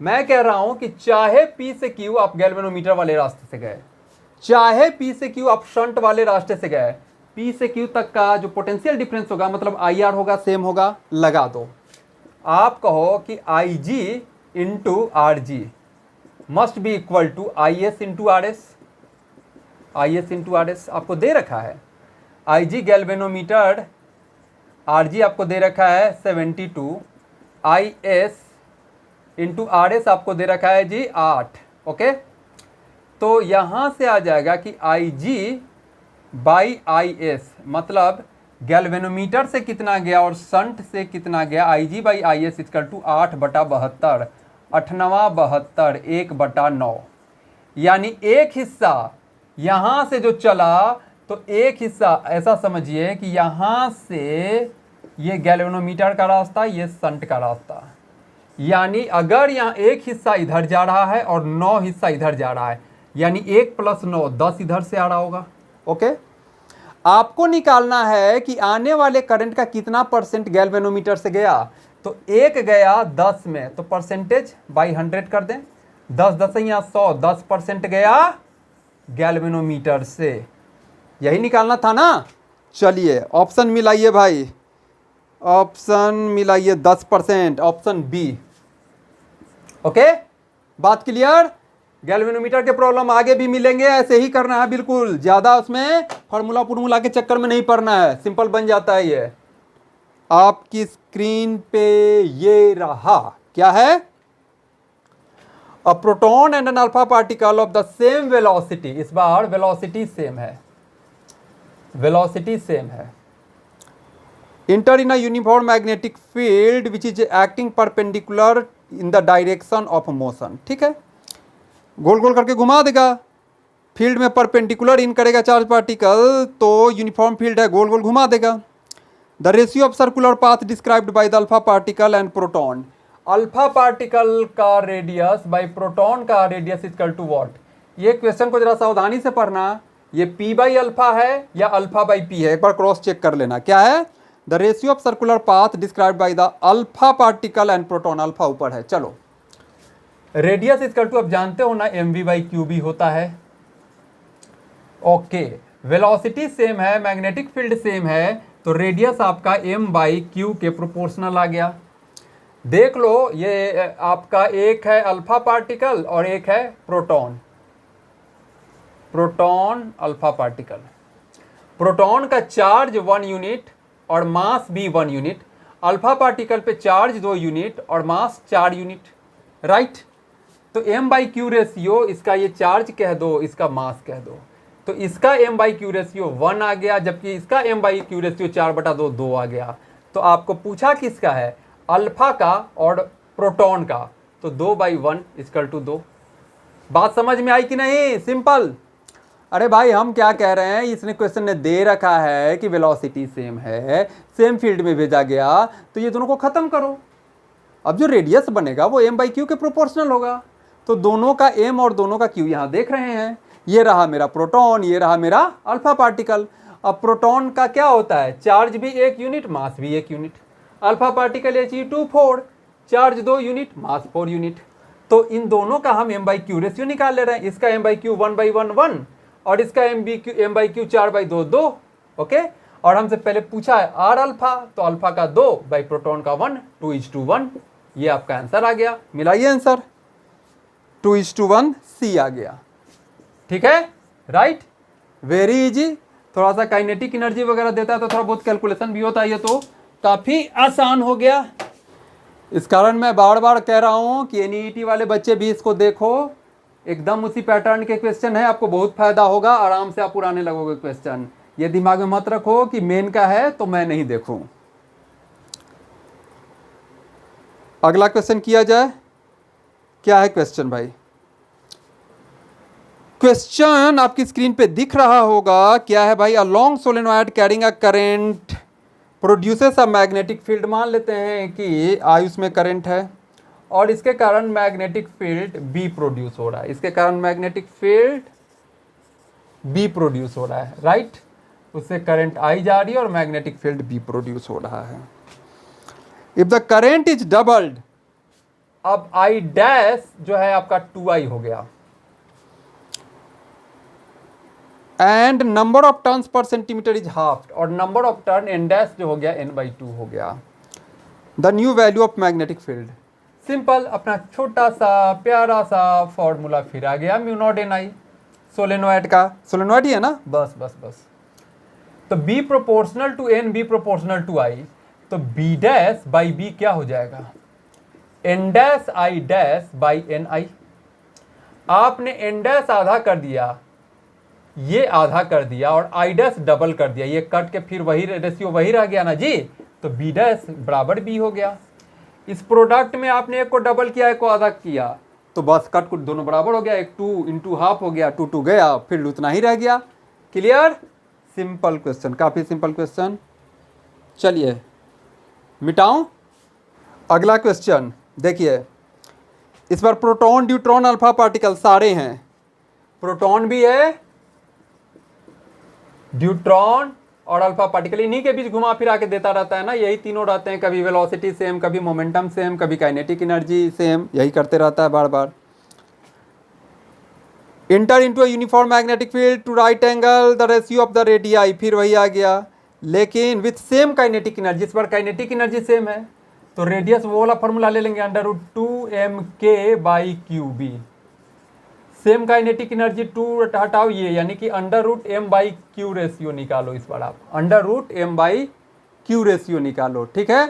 [SPEAKER 1] मैं कह रहा हूं कि चाहे P से Q आप गैल्वेनोमीटर वाले रास्ते से गए, चाहे P से Q आप शंट वाले रास्ते से गए, P से Q तक का जो पोटेंशियल डिफरेंस होगा मतलब IR होगा, सेम होगा, लगा दो। आप कहो कि IG × RG must be equal to IS × RS आपको दे रखा है। IG गैल्वेनोमीटर, RG आपको दे रखा है 72, IS × RS आपको दे रखा है जी 8। ओके, तो यहाँ से आ जाएगा कि IG/IS मतलब गैल्वेनोमीटर से कितना गया और शंट से कितना गया, IG/IS = 8/72, 8×9 1/9, यानी एक हिस्सा यहाँ से जो चला तो एक हिस्सा ऐसा समझिए कि यहाँ से ये गैल्वेनोमीटर का रास्ता, ये शंट का रास्ता, यानी अगर यहाँ एक हिस्सा इधर जा रहा है और 9 हिस्सा इधर जा रहा है, यानी 1 + 9 10 इधर से आ रहा होगा। ओके, आपको निकालना है कि आने वाले करंट का कितना परसेंट गैल्वेनोमीटर से गया, तो एक गया 10 में, तो परसेंटेज बाई 100 कर दें, 10 10 या 100, 10% गया गैल्वेनोमीटर से, यही निकालना था ना। चलिए ऑप्शन मिलाइए भाई, ऑप्शन मिलाइए 10%, ऑप्शन बी। ओके, बात क्लियर। गैल्वेनोमीटर के प्रॉब्लम आगे भी मिलेंगे, ऐसे ही करना है बिल्कुल, ज़्यादा उसमें फार्मूला के चक्कर में नहीं पड़ना है, सिंपल बन जाता है ये। आपकी स्क्रीन पे ये रहा, क्या है? A proton and an alpha particle of the same velocity, इस बार वेलोसिटी सेम है, वेलोसिटी सेम है, enter in a uniform magnetic field which is acting perpendicular in the direction of motion. ठीक है, गोल गोल करके घुमा देगा, फील्ड में परपेंडिकुलर इन करेगा चार्ज पार्टिकल, तो यूनिफॉर्म फील्ड है, गोल गोल घुमा देगा। The ratio of circular path described by the alpha particle and proton, alpha particle का रेडियस बाय प्रोटॉन का रेडियस इक्वल टू व्हाट? ये क्वेश्चन को जरा सावधानी से पढ़ना, ये p बाई अल्फा है या अल्फा बाई p है, एक बार क्रॉस चेक कर लेना। क्या है? The ratio of circular path described by the alpha particle and proton, alpha ऊपर है। चलो, रेडियस इक्वल टू, अब जानते हो ना mv बाई qb होता है। ओके, वेलोसिटी सेम है, मैग्नेटिक फील्ड सेम है, तो रेडियस आपका m बाई क्यू के प्रोपोर्शनल आ गया। देख लो, ये आपका एक है अल्फा पार्टिकल और एक है proton, proton alpha particle. Proton का चार्ज 1 यूनिट और मास भी 1 यूनिट, अल्फा पार्टिकल पे चार्ज 2 यूनिट और मास 4 यूनिट, राइट? तो m बाई क्यू रेशियो, इसका ये चार्ज कह दो, इसका मास कह दो, तो इसका m बाई क्यू रेशियो 1 आ गया, जबकि इसका m बाई क्यू रेशियो 4/2 2 आ गया। तो आपको पूछा किसका है? अल्फा का और प्रोटॉन का, तो 2/1 इक्वल टू 2। बात समझ में आई कि नहीं? सिंपल। अरे भाई, हम क्या कह रहे हैं, इसने क्वेश्चन ने दे रखा है कि वेलोसिटी सेम है, सेम फील्ड में भेजा गया, तो ये दोनों को खत्म करो। अब जो रेडियस बनेगा वो m बाई क्यू के प्रोपोर्शनल होगा, तो दोनों का m और दोनों का q यहाँ देख रहे हैं, ये रहा मेरा प्रोटॉन, ये रहा मेरा अल्फा पार्टिकल। अब प्रोटॉन का क्या होता है? चार्ज भी 1 यूनिट, मास भी 1 unit. Alpha particle He2 charge 2 unit, mass 4 unit. तो इन दोनों का हम m बाई क्यू रेशियो निकाल ले रहे हैं, इसका m बाई क्यू 1/1 1 और इसका m बाई क्यू 4/2 2। ओके, और हमसे पहले पूछा है आर अल्फा, तो अल्फा का 2 बाई प्रोटॉन का 1, 2:1। ये आपका आंसर आ गया, मिलाइए आंसर, 2:1 C आ गया। ठीक है, राइट, वेरी इजी। थोड़ा सा काइनेटिक एनर्जी वगैरह देता है तो थोड़ा बहुत कैलकुलेशन भी होता है, ये तो काफी आसान हो गया। इस कारण मैं बार बार कह रहा हूं कि एनईईटी वाले बच्चे भी इसको देखो, एकदम उसी पैटर्न के क्वेश्चन है, आपको बहुत फायदा होगा, आराम से आप उड़ाने लगोगे क्वेश्चन। ये दिमाग में मत रखो कि मेन का है तो मैं नहीं देखूं। अगला क्वेश्चन किया जाए, क्या है क्वेश्चन भाई? क्वेश्चन आपकी स्क्रीन पे दिख रहा होगा, क्या है भाई? A long solenoid carrying a current produces a magnetic field. मान लेते हैं कि आयुष में करंट है और इसके कारण मैग्नेटिक फील्ड बी प्रोड्यूस हो रहा है, इसके कारण मैग्नेटिक फील्ड बी प्रोड्यूस हो रहा है, राइट? उससे करंट आई जा रही है और मैग्नेटिक फील्ड बी प्रोड्यूस हो रहा है। If the current is doubled, अब आई डैश जो है आपका 2i हो गया, and number of turns per centimetre is half, और number of turn N dash जो हो गया n/2 हो गया। The new value of magnetic field, simple, अपना छोटा सा प्यारा सा फॉर्मूला फिर आ गया, mu naught N I, solenoid का, सोलेनॉइड ही है ना, बस बस बस। तो b proportional to n, b proportional to i, तो b डैश बाई b क्या हो जाएगा? n dash i dash by N I. आपने n डैश आधा कर दिया, ये आधा कर दिया, और i डैश डबल कर दिया, ये कट के फिर वही रेशियो वही रह गया ना जी, तो b डैश बराबर b हो गया। इस प्रोडक्ट में आपने एक को डबल किया, एक को आधा किया, तो बस कट कुट दोनों बराबर हो गया, एक 2 इंटू हाफ हो गया, 2 2 गया, फिर उतना ही रह गया। क्लियर? सिंपल क्वेश्चन, काफी सिंपल क्वेश्चन। चलिए मिटाऊं। अगला क्वेश्चन देखिए, इस बार प्रोटॉन, न्यूट्रॉन, अल्फा पार्टिकल सारे हैं, प्रोटॉन भी है, न्यूट्रॉन और अल्फा पार्टिकल, इन्हीं के बीच घुमा फिरा के देता रहता है ना, यही तीनों रहते हैं, कभी वेलोसिटी सेम, कभी मोमेंटम सेम, कभी काइनेटिक एनर्जी सेम, यही करते रहता है बार बार। Enter into a uniform magnetic field to right angle the ratio of the radii, फिर वही आ गया, लेकिन विथ सेम काइनेटिक एनर्जी, इस बार काइनेटिक एनर्जी सेम है, तो रेडियस वो वाला फॉर्मूला ले लेंगे, √2mk/qb। सेम काइनेटिक एनर्जी 2 हटाओ ये, यानी कि √m/q रेशियो निकालो। इस बार आप √m/q क्यू रेशियो निकालो, ठीक है।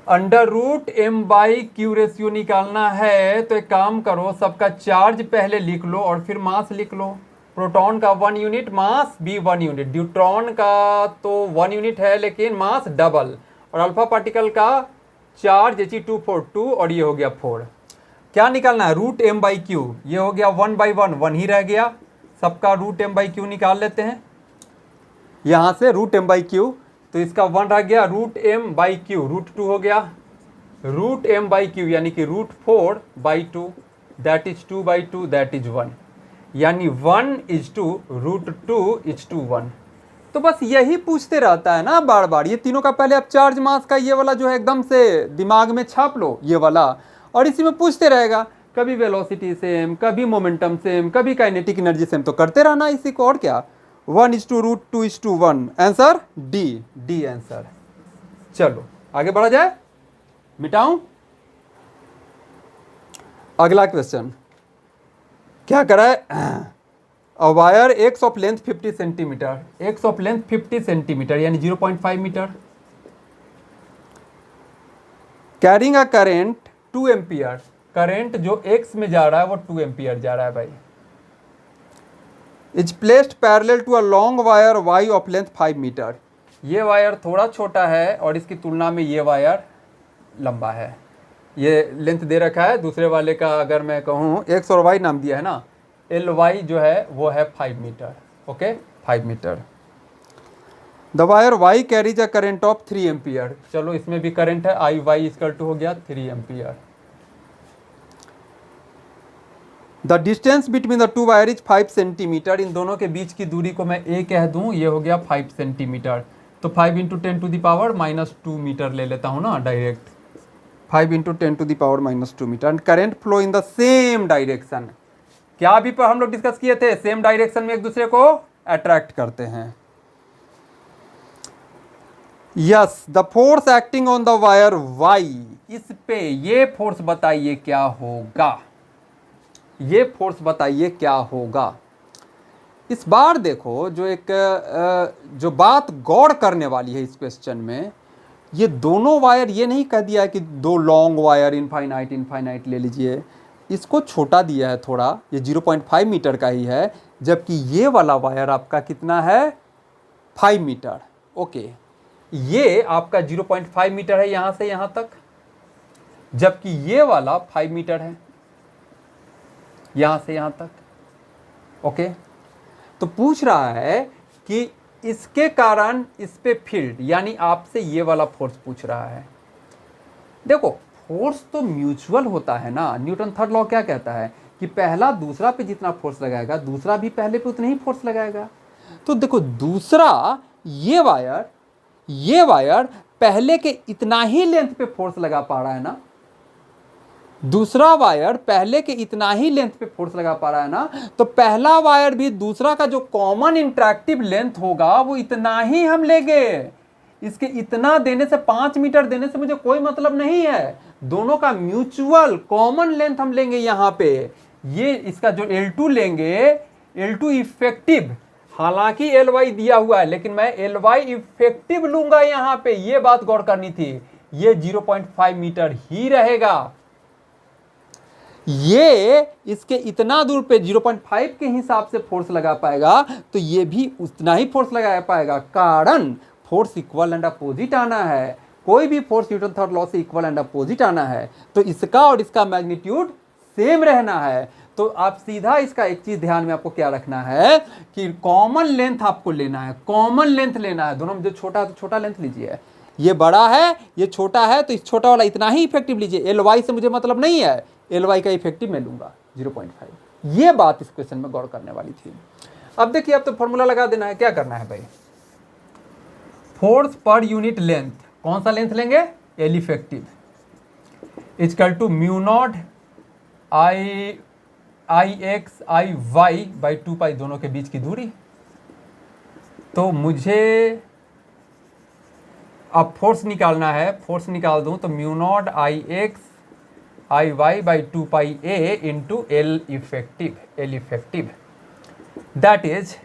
[SPEAKER 1] Under root M by Q ratio निकालना है तो एक काम करो, सबका चार्ज पहले लिख लो और फिर मास लिख लो। प्रोटॉन का 1 यूनिट, मास भी 1 यूनिट, ड्यूट्रॉन का तो 1 यूनिट है लेकिन मास डबल, और अल्फा पार्टिकल का चार्ज He242 और ये हो गया 4। क्या निकालना है, रूट एम बाई क्यू, ये हो गया 1 बाई 1, 1 ही रह गया, सबका रूट एम बाई क्यू निकाल लेते हैं। यहाँ से रूट एम बाई क्यू, तो इसका 1 रह गया, root M by Q root 2 हो गया, रूट एम बाई क्यू यानी कि root 4 by 2, that is 2 by 2, that is 1, यानी 1 इज 2, रूट 2 इज 2 1। तो बस यही पूछते रहता है ना बार बार। ये तीनों का पहले आप चार्ज मास का ये वाला जो है एकदम से दिमाग में छाप लो ये वाला, और इसी में पूछते रहेगा, कभी वेलोसिटी सेम, कभी मोमेंटम सेम, कभी काइनेटिक एनर्जी सेम, तो करते रहना इसी को, और क्या। 1 is 2, root 2 is 2 1, answer D, D answer. चलो आगे बढ़ा जाए, मिटाऊं। अगला क्वेश्चन क्या करा है, a wire X of length 50 centimetre, X of length 50 centimetre यानी 0.5 metre, carrying a current 2 ampere, current जो एक्स में जा रहा है वो 2 एम्पियर जा रहा है भाई, is placed parallel to a long wire Y of length 5 metre, ये वायर थोड़ा छोटा है और इसकी तुलना में ये वायर लंबा है। ये लेंथ दे रखा है, दूसरे वाले का अगर मैं कहूँ एक्स और वाई नाम दिया है ना, एल वाई जो है वो है 5 metre, okay 5 metre. The wire Y carries a current of 3 ampere, चलो इसमें भी करंट है, आई वाई इक्वल टू हो गया 3 ampere. The distance between the two wire is 5 centimetre, इन दोनों के बीच की दूरी को मैं ए कह दूं, ये हो गया 5 सेंटीमीटर, तो 5 into 10 to the power -2 metre ले लेता हूँ ना direct, 5 into 10 to the power -2 metre, and current flow in the same direction. क्या अभी पर हम लोग डिस्कस किए थे, सेम डायरेक्शन में एक दूसरे को अट्रैक्ट करते हैं। Yes, the force acting on the wire Y, इस पे ये फोर्स बताइए क्या होगा, ये फोर्स बताइए क्या होगा। इस बार देखो जो एक जो बात गौर करने वाली है इस क्वेश्चन में, ये दोनों वायर, ये नहीं कह दिया है कि 2 लॉन्ग वायर इनफाइनाइट इनफाइनाइट ले लीजिए, इसको छोटा दिया है थोड़ा, ये 0.5 मीटर का ही है, जबकि ये वाला वायर आपका कितना है 5 मीटर, ओके। ये आपका 0.5 मीटर है यहाँ से यहाँ तक, जबकि ये वाला 5 मीटर है यहाँ से यहाँ तक, ओके। तो पूछ रहा है कि इसके कारण इस पे फील्ड, यानी आपसे ये वाला फोर्स पूछ रहा है। देखो फोर्स तो म्यूचुअल होता है ना, न्यूटन थर्ड लॉ क्या कहता है कि पहला दूसरा पे जितना फोर्स लगाएगा दूसरा भी पहले पे उतना ही फोर्स लगाएगा। तो देखो दूसरा ये वायर पहले के इतना ही लेंथ पे फोर्स लगा पा रहा है ना, दूसरा वायर पहले के इतना ही लेंथ पे फोर्स लगा पा रहा है ना, तो पहला वायर भी दूसरा का जो कॉमन इंटरेक्टिव लेंथ होगा वो इतना ही हम लेंगे। इसके इतना देने से, 5 मीटर देने से मुझे कोई मतलब नहीं है, दोनों का म्यूचुअल कॉमन लेंथ हम लेंगे यहाँ पे। ये इसका जो L2 लेंगे, L2 इफेक्टिव, हालांकि Ly दिया हुआ है लेकिन मैं Ly इफेक्टिव लूंगा यहाँ पे, ये बात गौर करनी थी। ये 0.5 मीटर ही रहेगा, ये इसके इतना दूर पे 0.5 के हिसाब से फोर्स लगा पाएगा, तो ये भी उतना ही फोर्स लगा पाएगा, कारण फोर्स इक्वल एंड अपोजिट आना है। कोई भी फोर्स न्यूटन थर्ड लॉ से इक्वल एंड अपोजिट आना है, तो इसका और इसका मैग्नीट्यूड सेम रहना है। तो आप सीधा इसका एक चीज ध्यान में आपको क्या रखना है कि कॉमन लेंथ आपको लेना है, कॉमन लेंथ लेना है। दोनों में जो छोटा है तो छोटा लेंथ लीजिए, ये बड़ा है ये छोटा है, तो इस छोटा वाला इतना ही इफेक्टिव लीजिए। Ly से मुझे मतलब नहीं है, Ly का इफेक्टिव मैं लूंगा 0.5। ये बात इस क्वेश्चन में गौर करने वाली थी। अब देखिए, अब तो फॉर्मूला लगा देना है। क्या करना है भाई, फोर्स पर यूनिट लेंथ, कौन सा लेंथ लेंगे, L effective equal to mu naught I X I Y by 2 pi, दोनों के बीच की दूरी। तो मुझे अब फोर्स निकालना है, फोर्स निकाल दूं तो mu naught I X I Y by 2 pi A into L effective that is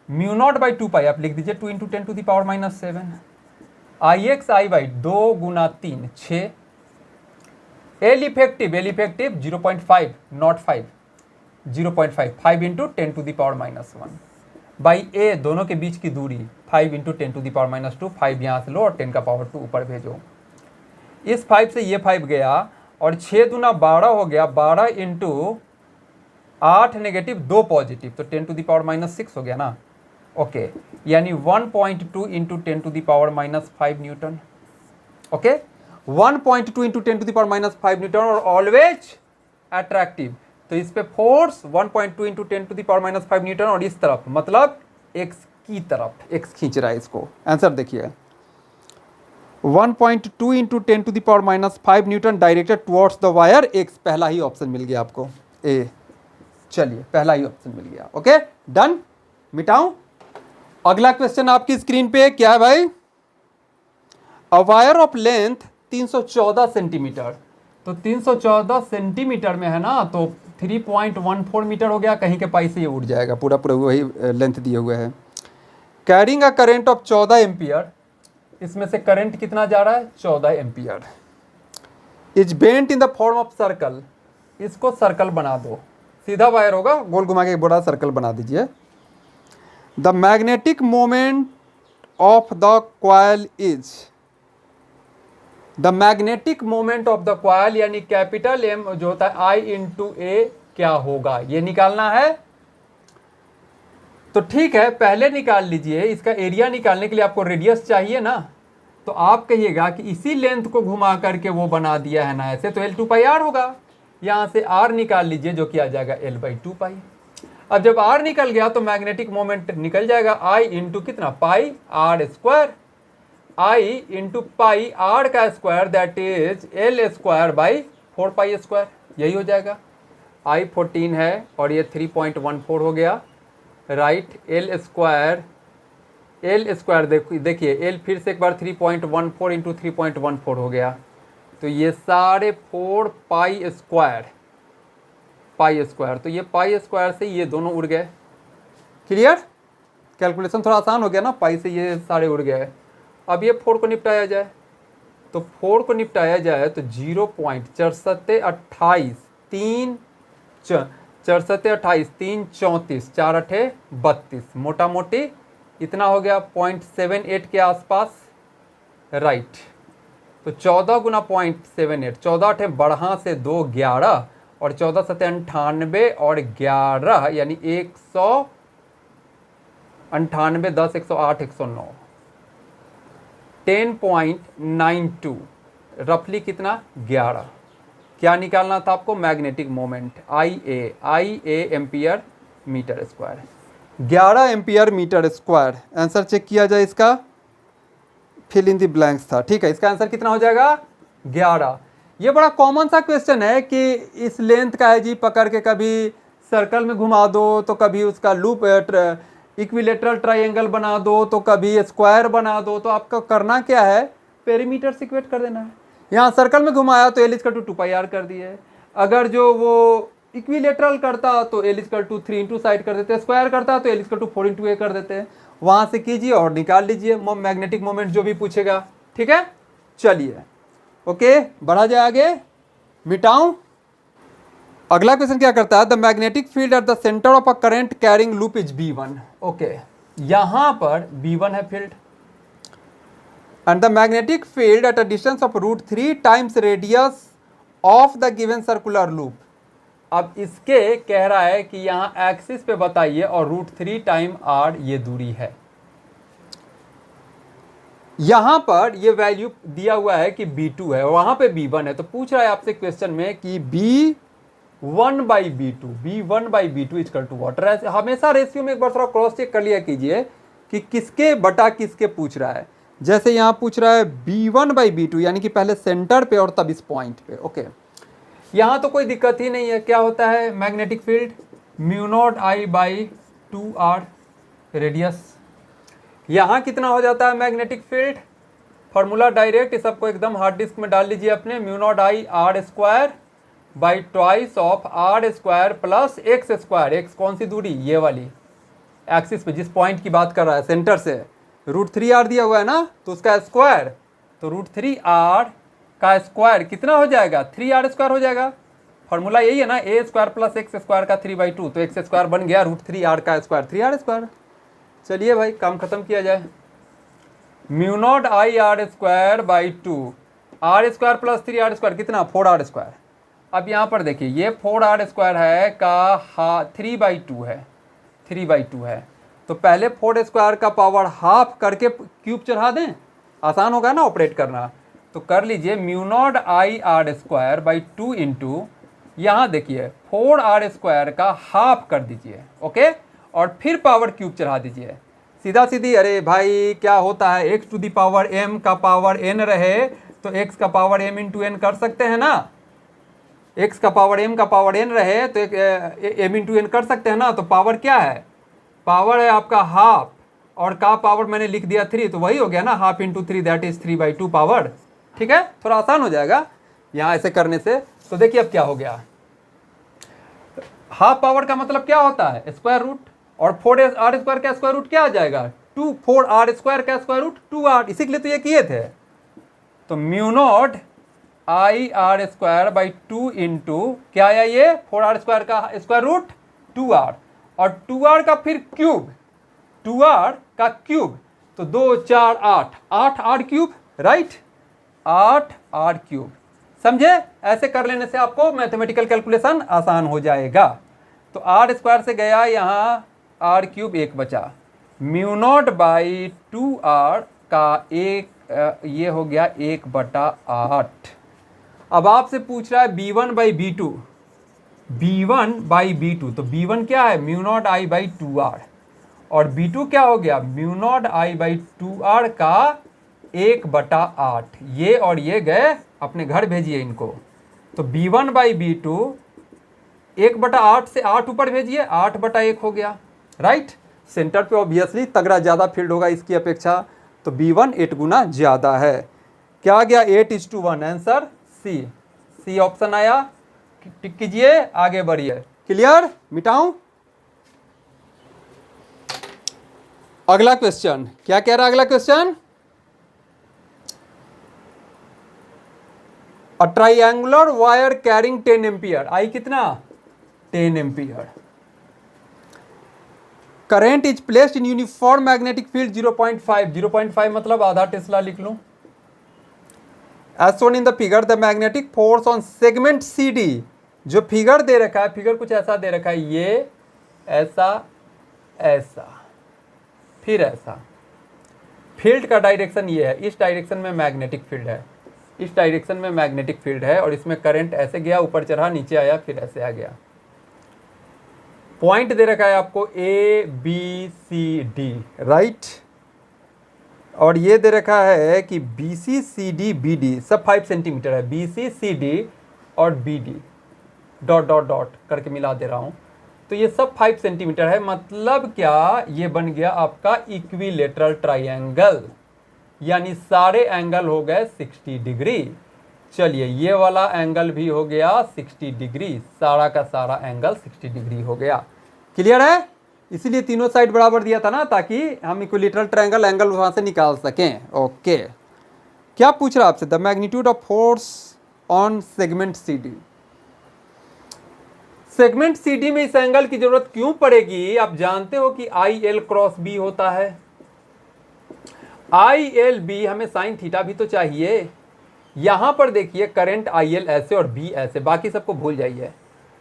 [SPEAKER 1] mu naught by 2 pi आप लिख दीजिए 2 इंटू 10⁻⁻7 आई एक्स आई बाई 2 गुना 3 6 L effective 0.5 naught 5 0.5 5 into 10⁻⁻1 by A दोनों के बीच की दूरी 5 इंटू 10⁻⁻2 5 यहाँ से लो और 10 का पावर 2 ऊपर भेजो। इस 5 से ये 5 गया और 6 दूना 12 हो गया 12 इंटू 8 नेगेटिव 2 पॉजिटिव तो 10⁻⁻6 हो गया ना। ओके यानी 1.2 into 10⁻⁻5 Newton. Okay 1.2 into 10⁻⁻5 Newton और ऑलवेज अट्रैक्टिव। तो इस पे फोर्स 1.2 इंटू 10⁻⁻5 न्यूटन और इस तरफ मतलब एक्स की तरफ एक्स खींच रहा है इसको। आंसर देखिए 1.2 into 10⁻⁻5 Newton directed towards the wire x. पहला ही ऑप्शन मिल गया आपको ए। चलिए पहला ही ऑप्शन मिल गया। ओके डन मिटाऊं। अगला क्वेश्चन आपकी स्क्रीन पे क्या है भाई। A wire of length 314 centimetre. तो 314 सेंटीमीटर में है ना तो 3.14 मीटर हो गया। कहीं के पाई से ये उड़ जाएगा पूरा पूरा वही लेंथ दिए हुए है। Carrying a current of 14 ampere. इसमें से करंट कितना जा रहा है 14 ampere. Is bent in the form of circle. इसको सर्कल बना दो। सीधा वायर होगा गोल घुमा के एक बड़ा सर्कल बना दीजिए। The magnetic moment of the coil is. The magnetic moment of the coil यानी कैपिटल एम जो होता है आई इंटू ए क्या होगा ये निकालना है। तो ठीक है पहले निकाल लीजिए। इसका एरिया निकालने के लिए आपको रेडियस चाहिए ना। तो आप कहिएगा कि इसी लेंथ को घुमा करके वो बना दिया है ना ऐसे तो L2πr होगा। यहाँ से R निकाल लीजिए जो कि आ जाएगा L/2π। अब जब R निकल गया तो मैग्नेटिक मोमेंट निकल जाएगा I इंटू कितना pi R square. I into pi R का square that is L square by 4π square. यही हो जाएगा। I 14 है और ये 3.14 हो गया राइट। L स्क्वायर देखिए L फिर से एक बार 3.14 इंटू 3.14 हो गया। तो ये सारे 4π स्क्वायर तो ये पाई स्क्वायर से ये दोनों उड़ गए। क्लियर। कैलकुलेशन थोड़ा आसान हो गया ना। पाई से ये सारे उड़ गए। अब ये 4 को निपटाया जाए तो 4 को निपटाया जाए तो 0.4728 3 4728 3 34 4 अठे 32 मोटा मोटी इतना हो गया 0.78 के आसपास राइट। तो 14 गुना 0.78 14 अठे बढ़ा से 2 11 और 14 सत्ते 98 और 11 यानी 198 10 108 109 10.92 रफली कितना 11। क्या निकालना था आपको magnetic moment I A ampere metre square 11 ampere metre square. Answer check किया जाए इसका फिल इन द ब्लैंक्स था। ठीक है इसका आंसर कितना हो जाएगा 11। ये बड़ा कॉमन सा क्वेश्चन है कि इस लेंथ का है जी पकड़ के कभी सर्कल में घुमा दो तो कभी उसका लूप इक्विलेटरल ट्राइंगल बना दो तो कभी स्क्वायर बना दो। तो आपका करना क्या है पेरीमीटर से इक्वेट कर देना है। यहाँ सर्कल में घुमाया तो L = 2πr कर दिए। अगर जो वो इक्विलेटरल करता तो L = 3 इंटू साइड कर देते। स्क्वायर करता तो L = 4 इंटू ए कर देते। वहाँ से कीजिए और निकाल लीजिए मैग्नेटिक मोमेंट जो भी पूछेगा। ठीक है चलिए ओके बढ़ा जाए आगे मिटाऊं। अगला क्वेश्चन क्या करता है the magnetic field at the centre of a current carrying loop is B1। Okay यहां पर B1 है field and the magnetic field at a distance of √3 times radius of the given circular loop. अब इसके कह रहा है कि यहाँ एक्सिस पे बताइए और √3 टाइम r ये दूरी है। यहां पर ये वैल्यू दिया हुआ है कि B2 है वहां पे B1 है। तो पूछ रहा है आपसे क्वेश्चन में कि B1/B2 B1/B2 = व्हाट। हमेशा रेशियो में एक बार थोड़ा क्रॉस चेक कर लिया कीजिए कि किसके बटा किसके पूछ रहा है। जैसे यहाँ पूछ रहा है B1/B2 यानी कि पहले सेंटर पे और तब इस पॉइंट पे। ओके यहाँ तो कोई दिक्कत ही नहीं है। क्या होता है मैग्नेटिक फील्ड μ0I/2r रेडियस। यहाँ कितना हो जाता है मैग्नेटिक फील्ड फार्मूला डायरेक्ट इस सबको एकदम हार्ड डिस्क में डाल लीजिए अपने μ0I/r² by twice of r² plus x²। x कौन सी दूरी ये वाली एक्सिस पे, जिस पॉइंट की बात कर रहा है सेंटर से, √3r दिया हुआ है ना, तो उसका स्क्वायर, तो √3r का स्क्वायर कितना हो जाएगा, 3r² हो जाएगा। फॉर्मूला यही है ना, a² + x² का 3/2, तो x² बन गया √3r का स्क्वायर 3r²। चलिए भाई काम खत्म किया जाए। μ0 I r²/2, r² + 3r² कितना, 4r²। अब यहाँ पर देखिए ये 4r² है का 3/2 है, 3/2 है, तो पहले 4² का पावर हाफ करके क्यूब चढ़ा दें, आसान होगा ना ऑपरेट करना। तो कर लीजिए μ0 I r²/2 इंटू, यहाँ देखिए 4r² का हाफ कर दीजिए, ओके, और फिर पावर क्यूब चढ़ा दीजिए, सीधा सीधी। अरे भाई क्या होता है, x⁻m का पावर n रहे तो x का पावर m इंटू n कर सकते हैं ना, x का पावर m का पावर n रहे तो m इंटू n कर सकते हैं ना। तो पावर क्या है, पावर है आपका हाफ, और का पावर मैंने लिख दिया 3, तो वही हो गया ना, half into 3 that is 3/2 power. ठीक है, थोड़ा आसान हो जाएगा यहाँ ऐसे करने से। तो देखिए अब क्या हो गया, हाफ पावर का मतलब क्या होता है, स्क्वायर रूट, और 4r² का स्क्वायर रूट क्या आ जाएगा, 4r² का स्क्वायर रूट 2r, इसी के लिए तो ये किए थे। तो μ0 I r²/2 इंटू क्या आया, ये 4r² का स्क्वायर रूट 2r, और 2r का फिर क्यूब, 2r का क्यूब, तो 2 4 8, 8r³ राइट, 8r³। समझे, ऐसे कर लेने से आपको मैथमेटिकल कैलकुलेशन आसान हो जाएगा। तो r² से गया यहाँ r³ 1 बचा, μ0 2r का 1, ये हो गया 1/8। अब आपसे पूछ रहा है b1/b2, b1/b2, तो b1 क्या है, μ0 I/2r, और b2 क्या हो गया, μ0 I/2r का 1/8। ये और ये गए अपने घर भेजिए इनको, तो b1/b2 1/8 से 8 ऊपर भेजिए, 8/1 हो गया राइट। सेंटर पे ऑब्वियसली तगड़ा ज़्यादा फील्ड होगा इसकी अपेक्षा, तो b1 8 गुना ज़्यादा है। क्या आ गया, 8:1, आंसर सी ऑप्शन आया। टिक कीजिए, आगे बढ़िए। क्लियर, मिटाऊं। अगला क्वेश्चन क्या कह रहा है, अगला question, a triangular wire carrying 10 ampere, I कितना, 10 ampere, current is placed in uniform magnetic field 0.5 मतलब आधा टेस्ला लिख लूं। As shown in the figure the magnetic force on segment CD, जो फिगर दे रखा है, फिगर कुछ ऐसा दे रखा है, ये ऐसा ऐसा फिर ऐसा, फील्ड का डायरेक्शन ये है, इस डायरेक्शन में मैग्नेटिक फील्ड है, इस डायरेक्शन में मैग्नेटिक फील्ड है, और इसमें करंट ऐसे गया, ऊपर चढ़ा, नीचे आया, फिर ऐसे आ गया। पॉइंट दे रखा है आपको ABCD राइट, और ये दे रखा है कि BC CD BD सब 5 सेंटीमीटर है, BC CD और BD डॉट डॉट डॉट करके मिला दे रहा हूँ, तो ये सब 5 सेंटीमीटर है। मतलब क्या, ये बन गया आपका इक्विलेटरल ट्राइंगल, यानी सारे एंगल हो गए 60 डिग्री। चलिए ये वाला एंगल भी हो गया 60 डिग्री, सारा का सारा एंगल 60 डिग्री हो गया। क्लियर है, इसीलिए तीनों साइड बराबर दिया था ना, ताकि हम इक्विलेटरल ट्रायंगल एंगल वहां से निकाल सकें। ओके, क्या पूछ रहा है आपसे, the magnitude of force on segment CD। Segment CD में इस एंगल की जरूरत क्यों पड़ेगी, आप जानते हो कि IL क्रॉस B होता है, ILB हमें साइन थीटा भी तो चाहिए। यहां पर देखिए करंट IL ऐसे और B ऐसे, बाकी सबको भूल जाइए,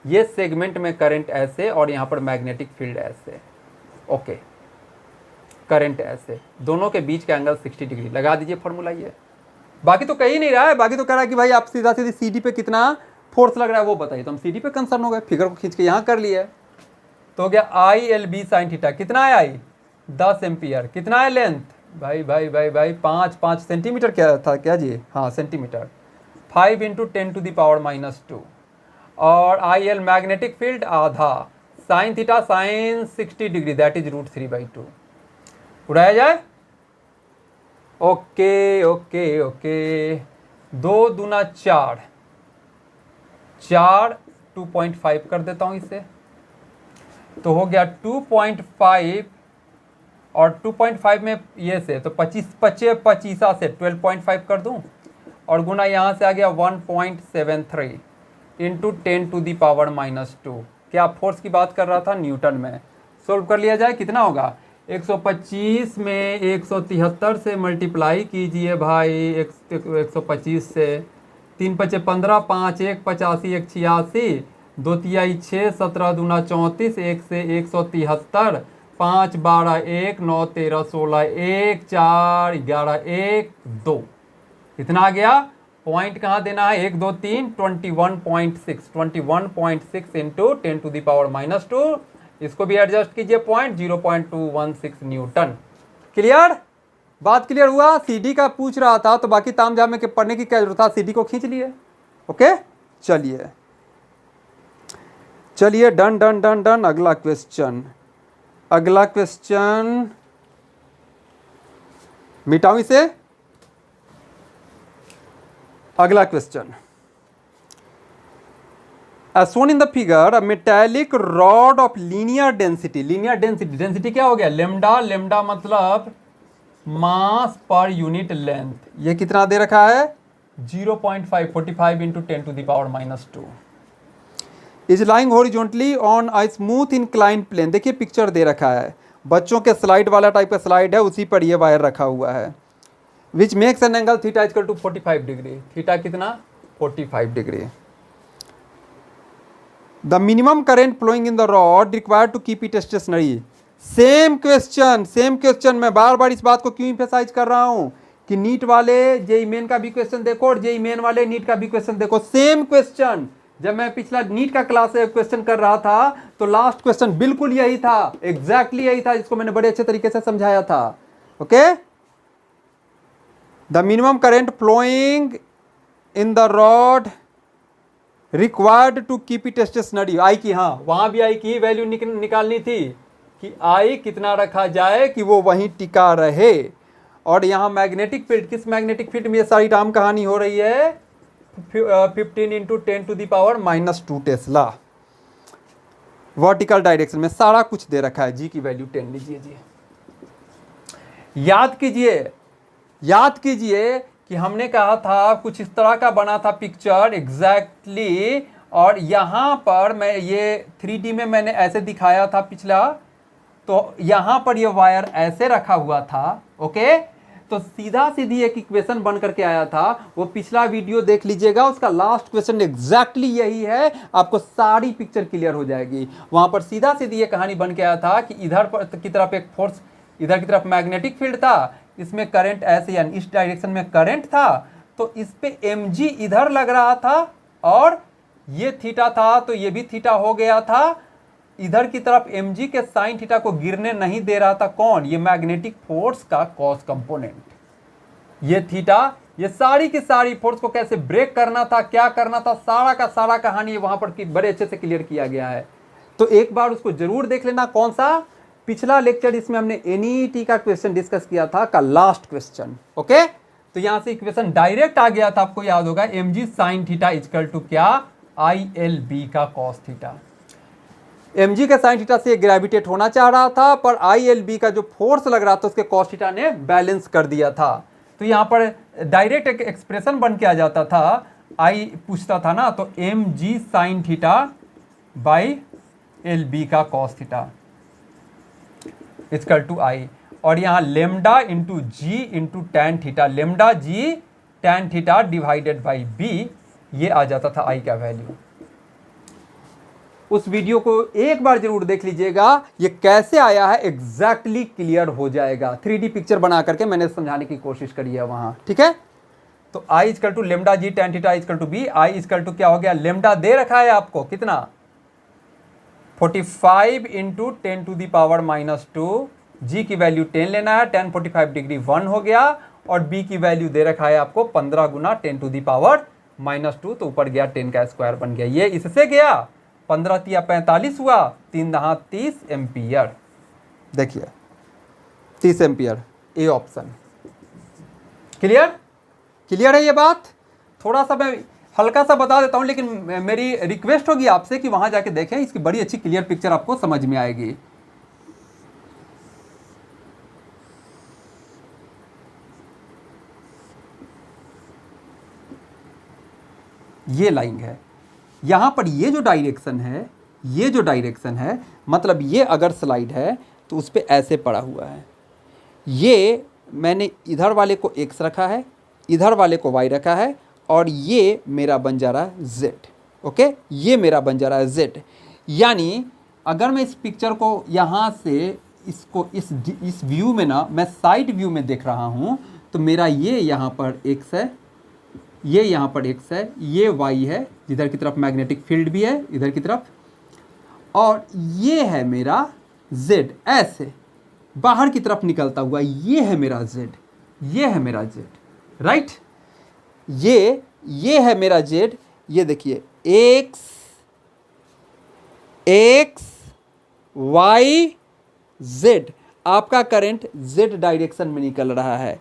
[SPEAKER 1] ये सेगमेंट में करंट ऐसे और यहां पर मैग्नेटिक फील्ड ऐसे, ओके, करंट ऐसे, दोनों के बीच का एंगल 60 डिग्री लगा दीजिए फॉर्मूला ये। बाकी तो कहीं नहीं रहा है, बाकी तो कह रहा है कि भाई आप सीधा सीधी CD पे कितना फोर्स लग रहा है वो बताइए, तो हम CD पे कंसर्न हो गए, फिगर को खींच के यहां कर लिए, तो हो गया ILB साइन थीटा, कितना है आई, 10 एम्पियर, कितना है लेंथ, भाई भाई भाई भाई 5 सेंटीमीटर क्या था, क्या जी, हाँ सेंटीमीटर, 5 × 10⁻², और IL मैग्नेटिक फील्ड आधा, sine theta sine 60 degree that is √3/2, उड़ाया जाए। ओके ओके ओके, 2 दूना 4, 2.5 कर देता हूं इसे, तो हो गया 2.5 और 2.5 में ये से तो 25 से 12.5 कर दूं और गुना यहाँ से आ गया 1.73 इंटू 10⁻⁻²। क्या फोर्स की बात कर रहा था? न्यूटन में। सोल्व कर लिया जाए, कितना होगा? 125 में 173 से मल्टीप्लाई कीजिए भाई 125 से, 3 × 5 = 15, 5 × 1 = 85, 1 × 86, 2 × 3 = 6, 17 × 2 = 34, 1 से 173, 5 × 12 = 1, 9 × 13 = 16, 1 4 11 1 2। कितना आ गया? पॉइंट कहाँ देना है? 1 2 3 21.6 इंटू 10⁻²। इसको भी एडजस्ट कीजिए, पॉइंट 0.216 न्यूटन। क्लियर? बात क्लियर हुआ? सीडी का पूछ रहा था तो बाकी तामझाम में पढ़ने की क्या जरूरत था, सीडी को खींच लिए। ओके, चलिए चलिए, डन डन डन डन। अगला क्वेश्चन, अगला क्वेश्चन मिटाऊं इसे। अगला question, as shown in the figure, a metallic rod of linear density, density क्या हो गया? लेमडा, लेमडा मतलब मास पर यूनिट लेंथ। ये कितना दे रखा है? 0.5, 45 इंटू 10⁻²। Is lying horizontally on a smooth incline plane. देखिए पिक्चर दे रखा है, बच्चों के स्लाइड वाला टाइप का स्लाइड है, उसी पर ये वायर रखा हुआ है। Which makes an angle theta equal to 45 degree. Theta कितना? 45 degree. The minimum current flowing in the rod required to keep it stationary. Same question. मैं बार बार इस बात को क्यों इम्फेसाइज कर रहा हूं कि नीट वाले जेईई मेन का भी क्वेश्चन देखो और जेईई मेन वाले नीट का भी क्वेश्चन देखो। Same question. जब मैं पिछला नीट का क्लास क्वेश्चन कर रहा था तो लास्ट क्वेश्चन बिल्कुल यही था, एग्जैक्टली यही था, जिसको मैंने बड़े अच्छे तरीके से समझाया था। Okay, the minimum current flowing in the rod required to keep it stationary. I की, हाँ वहां भी आई की वैल्यू निकालनी थी कि आई कितना रखा जाए कि वो वहीं टिका रहे। और यहाँ मैग्नेटिक फील्ड, किस मैग्नेटिक फील्ड में ये सारी राम कहानी हो रही है? 15 इंटू 10⁻² टेस्ला। वर्टिकल डायरेक्शन में सारा कुछ दे रखा है। जी की वैल्यू 10 लीजिए जी। याद कीजिए कि हमने कहा था कुछ इस तरह का बना था पिक्चर एग्जैक्टली और यहाँ पर मैं ये 3D में मैंने ऐसे दिखाया था पिछला, तो यहाँ पर ये वायर ऐसे रखा हुआ था। ओके, तो सीधा सीधी एक इक्वेशन बन करके आया था। वो पिछला वीडियो देख लीजिएगा, उसका लास्ट क्वेश्चन एग्जैक्टली यही है, आपको सारी पिक्चर क्लियर हो जाएगी। वहां पर सीधा सीधी ये कहानी बन के आया था कि इधर पर की तरफ एक फोर्स, इधर की तरफ मैग्नेटिक फील्ड था, इसमें करंट ऐसे यानी इस डायरेक्शन में करंट था, तो इस पे mg इधर लग रहा था और ये थीटा था तो ये भी थीटा हो गया था। इधर की तरफ mg के साइन थीटा को गिरने नहीं दे रहा था। कौन? ये मैग्नेटिक फोर्स का कॉस कंपोनेंट। ये थीटा, ये सारी की सारी फोर्स को कैसे ब्रेक करना था, क्या करना था, सारा का सारा कहानी वहां पर बड़े अच्छे से क्लियर किया गया है। तो एक बार उसको जरूर देख लेना। कौन सा? पिछला लेक्चर जिसमें हमने एनईईटी का क्वेश्चन डिस्कस किया था का लास्ट क्वेश्चन। ओके, तो यहां से इक्वेशन डायरेक्ट आ गया था, आपको याद होगा, mg sine theta equal to क्या? ILB का कॉस थीटा। mg के साइन थीटा से ग्रेविटेट होना चाह रहा था, पर ILB का जो फोर्स लग रहा था उसके कॉस थीटा ने बैलेंस कर दिया था। तो यहां पर डायरेक्ट एक एक्सप्रेशन बन के आ जाता था, I पूछता था ना, तो mg sine theta by LB का cos theta equal to I, और यहाँ lambda into G into tan theta, lambda G tan theta divided by B, ये आ जाता था आई का वैल्यू। उस वीडियो को एक बार जरूर देख लीजिएगा, ये कैसे आया है एग्जैक्टली क्लियर हो जाएगा। 3D पिक्चर बना करके मैंने समझाने की कोशिश करी है वहां। ठीक है, तो I equal to lambda G tan theta equal to B. I equal to क्या हो गया? लेमडा दे रखा है आपको कितना? 45 इंटू 10⁻²। जी की वैल्यू 10 लेना है, 10 45 डिग्री 1 हो गया, और बी की वैल्यू दे रखा है आपको 15 गुना 10⁻², तो ऊपर गया 10 का स्क्वायर बन गया। ये इससे गया 15 × 45 हुआ, 3 × 30 एम्पियर। देखिए 30 एम्पियर, ए ऑप्शन। क्लियर है ये बात? थोड़ा सा मैं हल्का सा बता देता हूं, लेकिन मेरी रिक्वेस्ट होगी आपसे कि वहां जाके देखें, इसकी बड़ी अच्छी क्लियर पिक्चर आपको समझ में आएगी। ये लाइंग है। यहाँ पर ये जो डायरेक्शन है, ये जो डायरेक्शन है, मतलब ये अगर स्लाइड है तो उस पर ऐसे पड़ा हुआ है। ये मैंने इधर वाले को x रखा है, इधर वाले को y रखा है, और ये मेरा बन जा रहा है z। ओके, ये मेरा बन जा रहा है z। यानी अगर मैं इस पिक्चर को यहाँ से इसको इस व्यू में ना, मैं साइड व्यू में देख रहा हूँ, तो मेरा ये यहाँ पर x है, ये यहाँ पर x है, ये y है, इधर की तरफ मैग्नेटिक फील्ड भी है इधर की तरफ, और ये है मेरा z, ऐसे बाहर की तरफ निकलता हुआ, ये है मेरा z, ये है मेरा z, राइट। ये है मेरा z। ये देखिए x y z, आपका करंट z डायरेक्शन में निकल रहा है।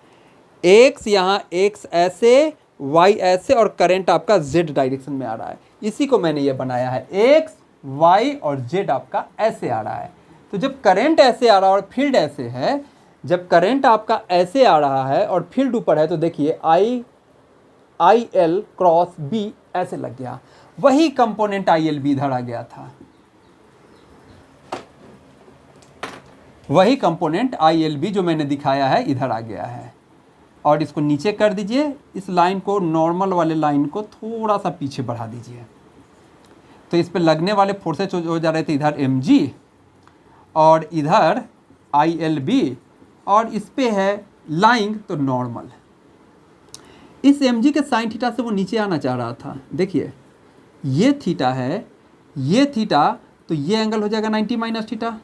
[SPEAKER 1] x यहाँ x ऐसे, y ऐसे, और करंट आपका z डायरेक्शन में आ रहा है। इसी को मैंने ये बनाया है, x y और z आपका ऐसे आ रहा है। तो जब करंट ऐसे आ रहा है और फील्ड ऐसे है, जब करंट आपका ऐसे आ रहा है और फील्ड ऊपर है, तो देखिए आई एल क्रॉस बी ऐसे लग गया। वही कंपोनेंट आई एल बी इधर आ गया था, वही कंपोनेंट आई एल बी जो मैंने दिखाया है इधर आ गया है। और इसको नीचे कर दीजिए, इस लाइन को, नॉर्मल वाले लाइन को थोड़ा सा पीछे बढ़ा दीजिए, तो इस पे लगने वाले फोर्सेज हो जा रहे थे इधर एम जी और इधर आई एल बी, और इस पे है लाइंग तो नॉर्मल। इस एम जी के साइन थीटा से वो नीचे आना चाह रहा था। देखिए ये थीटा है, ये थीटा, तो ये एंगल हो जाएगा 90 माइनस थीटा,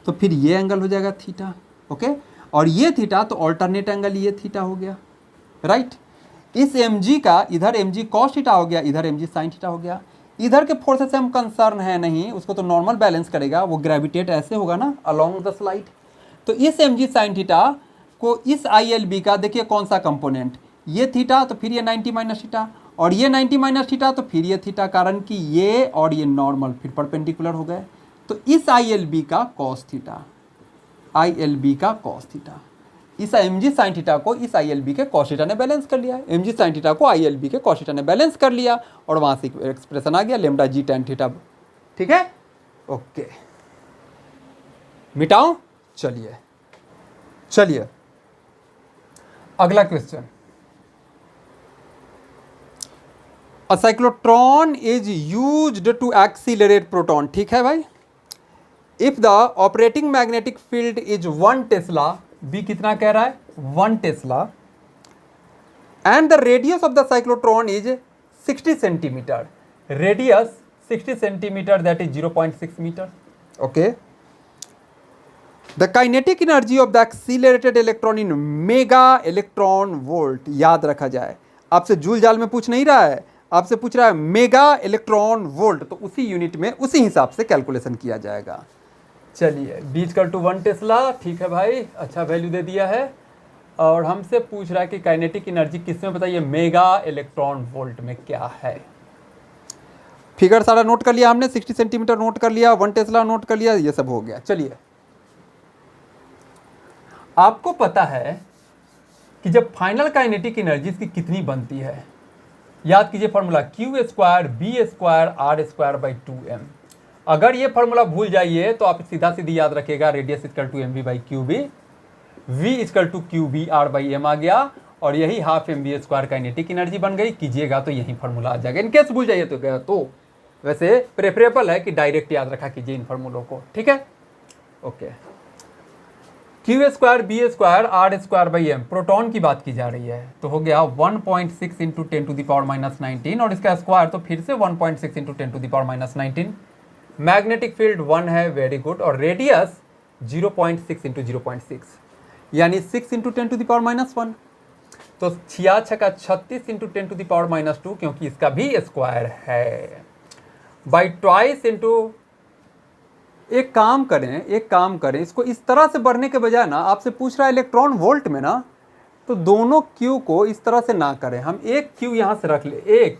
[SPEAKER 1] तो फिर ये एंगल हो जाएगा थीटा। ओके, और ये थीटा, तो ऑल्टरनेट एंगल ये थीटा हो गया, राइट। इस एम जी का इधर एम जी कॉस थीटा हो गया, इधर एम जी साइन थीटा हो गया। इधर के फोर्सेस से हम कंसर्न है नहीं, उसको तो नॉर्मल बैलेंस करेगा, वो ग्रेविटेट ऐसे होगा ना अलोंग द स्लाइड। तो इस एम जी साइन थीटा को इस आई एल बी का देखिए कौन सा कंपोनेंट, ये थीटा, तो फिर ये 90 माइनस थीटा, और ये 90 माइनस थीटा, तो फिर ये थीटा, कारण कि ये और ये नॉर्मल फिर परपेंडिकुलर हो गए। तो इस आई एल बी का cos theta, I L B का कॉस थीटा, इस एम जी साइन थीटा को इस आई एल बी के कॉस थीटा ने बैलेंस कर लिया, एम जी साइन थीटा को आई एल बी के कॉस थीटा ने बैलेंस कर लिया, और वहाँ से एक्सप्रेशन आ गया लेमडा जी टेन थीटा। ठीक है, ओके, मिटाऊं? चलिए चलिए अगला question. A cyclotron is used to accelerate proton. ठीक है भाई। If the operating magnetic field is 1 tesla, B कितना कह रहा है 1 tesla, and the radius of the cyclotron is 60 centimetre, radius 60 centimetre, that is 0.6 metre. Okay, the kinetic energy of the accelerated electron in mega electron volt. याद रखा जाए, आपसे joule जाल में पूछ नहीं रहा है, आपसे पूछ रहा है मेगा इलेक्ट्रॉन वोल्ट, तो उसी यूनिट में उसी हिसाब से कैलकुलेशन किया जाएगा। चलिए, बी इक्वल टू 1 टेस्ला, ठीक है भाई, अच्छा वैल्यू दे दिया है। और हमसे पूछ रहा है कि काइनेटिक एनर्जी किस में, बताइए मेगा इलेक्ट्रॉन वोल्ट में क्या है। फिगर सारा नोट कर लिया हमने, 60 सेंटीमीटर नोट कर लिया, 1 टेस्ला नोट कर लिया, ये सब हो गया। चलिए, आपको पता है कि जब फाइनल काइनेटिक एनर्जी की कितनी बनती है, याद कीजिए formula Q square B square R square by 2m। अगर ये फॉर्मूला भूल जाइए तो आप सीधा सीधी याद रखिएगा, radius equal to M V by Q B, V equal to Q B R by M आ गया, और यही half M B square kinetic energy बन गई। कीजिएगा तो यही फॉर्मूला आ जाएगा। इनकेस भूल जाइए तो वैसे प्रेफरेबल है कि डायरेक्ट याद रखा कीजिए इन फॉर्मूलों को। ठीक है, okay. Q square B square R square by M, proton की बात की जा रही है, तो हो गया 1.6 into 10 to the power minus 19, और इसका स्क्वायर तो फिर से 1.6 into 10 to the power minus 19। Magnetic field 1 है, वेरी गुड, और रेडियस 0.6 इंटू 0.6 यानी 6 into 10 to the power minus 1, तो 66 का 36 into 10 to the power minus 2, क्योंकि इसका भी स्क्वायर है, बाई ट्वाइस इंटू। एक काम करें, इसको इस तरह से बढ़ने के बजाय ना, आपसे पूछ रहा है इलेक्ट्रॉन वोल्ट में ना, तो दोनों क्यू को इस तरह से ना करें, हम एक क्यू यहाँ से रख ले, एक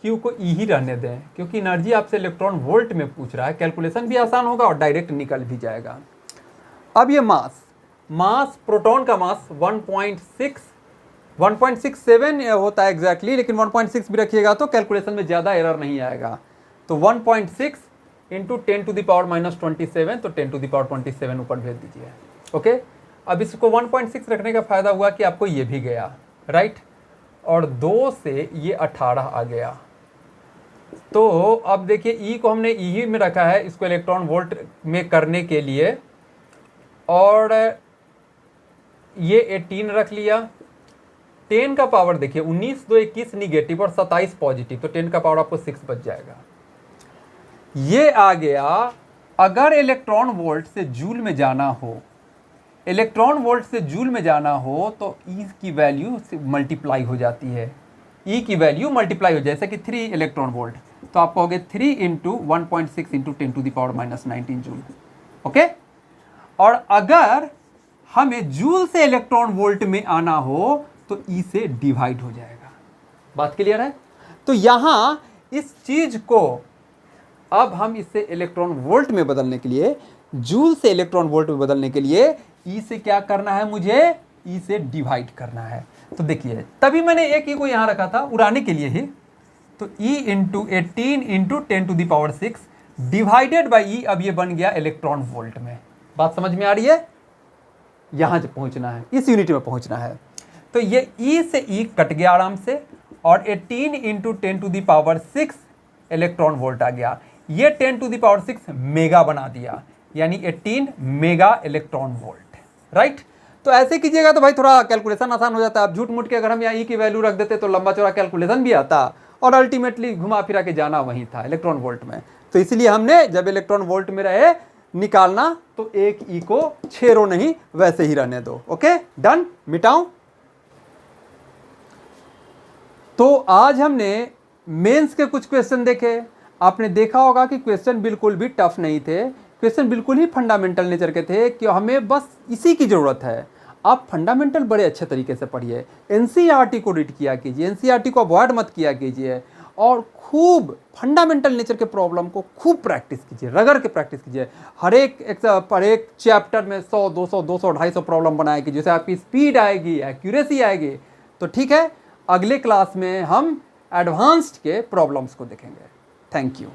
[SPEAKER 1] क्यू को ई ही रहने दें, क्योंकि एनर्जी आपसे इलेक्ट्रॉन वोल्ट में पूछ रहा है, कैलकुलेशन भी आसान होगा और डायरेक्ट निकल भी जाएगा। अब ये मास प्रोटॉन का मास 1.6 1.67 होता है एग्जैक्टली, लेकिन 1.6 भी रखिएगा तो कैलकुलेशन में ज़्यादा एरर नहीं आएगा। तो 1.6 इंटू 10 टू द पावर -27, तो 10 टू द पावर 27 ऊपर भेज दीजिए। ओके, अब इसको 1.6 रखने का फ़ायदा हुआ कि आपको ये भी गया, राइट, और 2 से ये 18 आ गया। तो अब देखिए ई को हमने ई में रखा है, इसको इलेक्ट्रॉन वोल्ट में करने के लिए, और ये 18 रख लिया। 10 का पावर देखिए 19 2 21 निगेटिव और 27 पॉजिटिव, तो 10 का पावर आपको 6 बच जाएगा। ये आ गया। अगर इलेक्ट्रॉन वोल्ट से जूल में जाना हो, इलेक्ट्रॉन वोल्ट से जूल में जाना हो तो ई की वैल्यू मल्टीप्लाई हो जाती है, ई की वैल्यू मल्टीप्लाई हो, जैसे कि 3 इलेक्ट्रॉन वोल्ट, तो आप कहोगे 3 into 1.6 into 10 to the power -19 joule. Okay, और अगर हमें जूल से इलेक्ट्रॉन वोल्ट में आना हो तो ई से डिवाइड हो जाएगा। बात क्लियर है? तो यहां इस चीज को अब हम इसे इलेक्ट्रॉन वोल्ट में बदलने के लिए, जूल से इलेक्ट्रॉन वोल्ट में बदलने के लिए ई से क्या करना है, मुझे ई से डिवाइड करना है। तो देखिए तभी मैंने एक ई को यहां रखा था उड़ाने के लिए ही। तो E into 18 into 10 to the power 6 divided by E, अब ये बन गया इलेक्ट्रॉन वोल्ट में। बात समझ में आ रही है? यहां से पहुंचना है, इस यूनिट में पहुंचना है। तो ये ई से ई कट गया आराम से, और 18 into 10 to the power 6 electron volt आ गया। ये 10 टू द पावर 6 मेगा बना दिया, यानी 18 मेगा इलेक्ट्रॉन वोल्ट, राइट। तो ऐसे कीजिएगा तो भाई थोड़ा कैलकुलेशन आसान हो जाता है। अब झूठ मूठ के अगर हम यहाँ ई की वैल्यू रख देते तो लंबा चौड़ा कैलकुलेशन भी आता, और अल्टीमेटली घुमा फिरा के जाना वहीं था इलेक्ट्रॉन वोल्ट में। तो इसलिए हमने जब इलेक्ट्रॉन वोल्ट में रहे निकालना तो एक ई को छेड़ो नहीं, वैसे ही रहने दो। ओके, डन, मिटाऊं। तो आज हमने मेंस के कुछ क्वेश्चन देखे। आपने देखा होगा कि क्वेश्चन बिल्कुल भी टफ नहीं थे, क्वेश्चन बिल्कुल ही फंडामेंटल नेचर के थे कि हमें बस इसी की ज़रूरत है। आप फंडामेंटल बड़े अच्छे तरीके से पढ़िए, एनसीईआरटी को रीड किया कीजिए, एनसीईआरटी को अवॉइड मत किया कीजिए, और खूब फंडामेंटल नेचर के प्रॉब्लम को खूब प्रैक्टिस कीजिए, रगड़ के प्रैक्टिस कीजिए। हर एक चैप्टर में 100 200 200 250 प्रॉब्लम बनाए कि जिससे आपकी स्पीड आएगी, एक्यूरेसी आएगी। तो ठीक है, अगले क्लास में हम एडवांस्ड के प्रॉब्लम्स को देखेंगे। Thank you.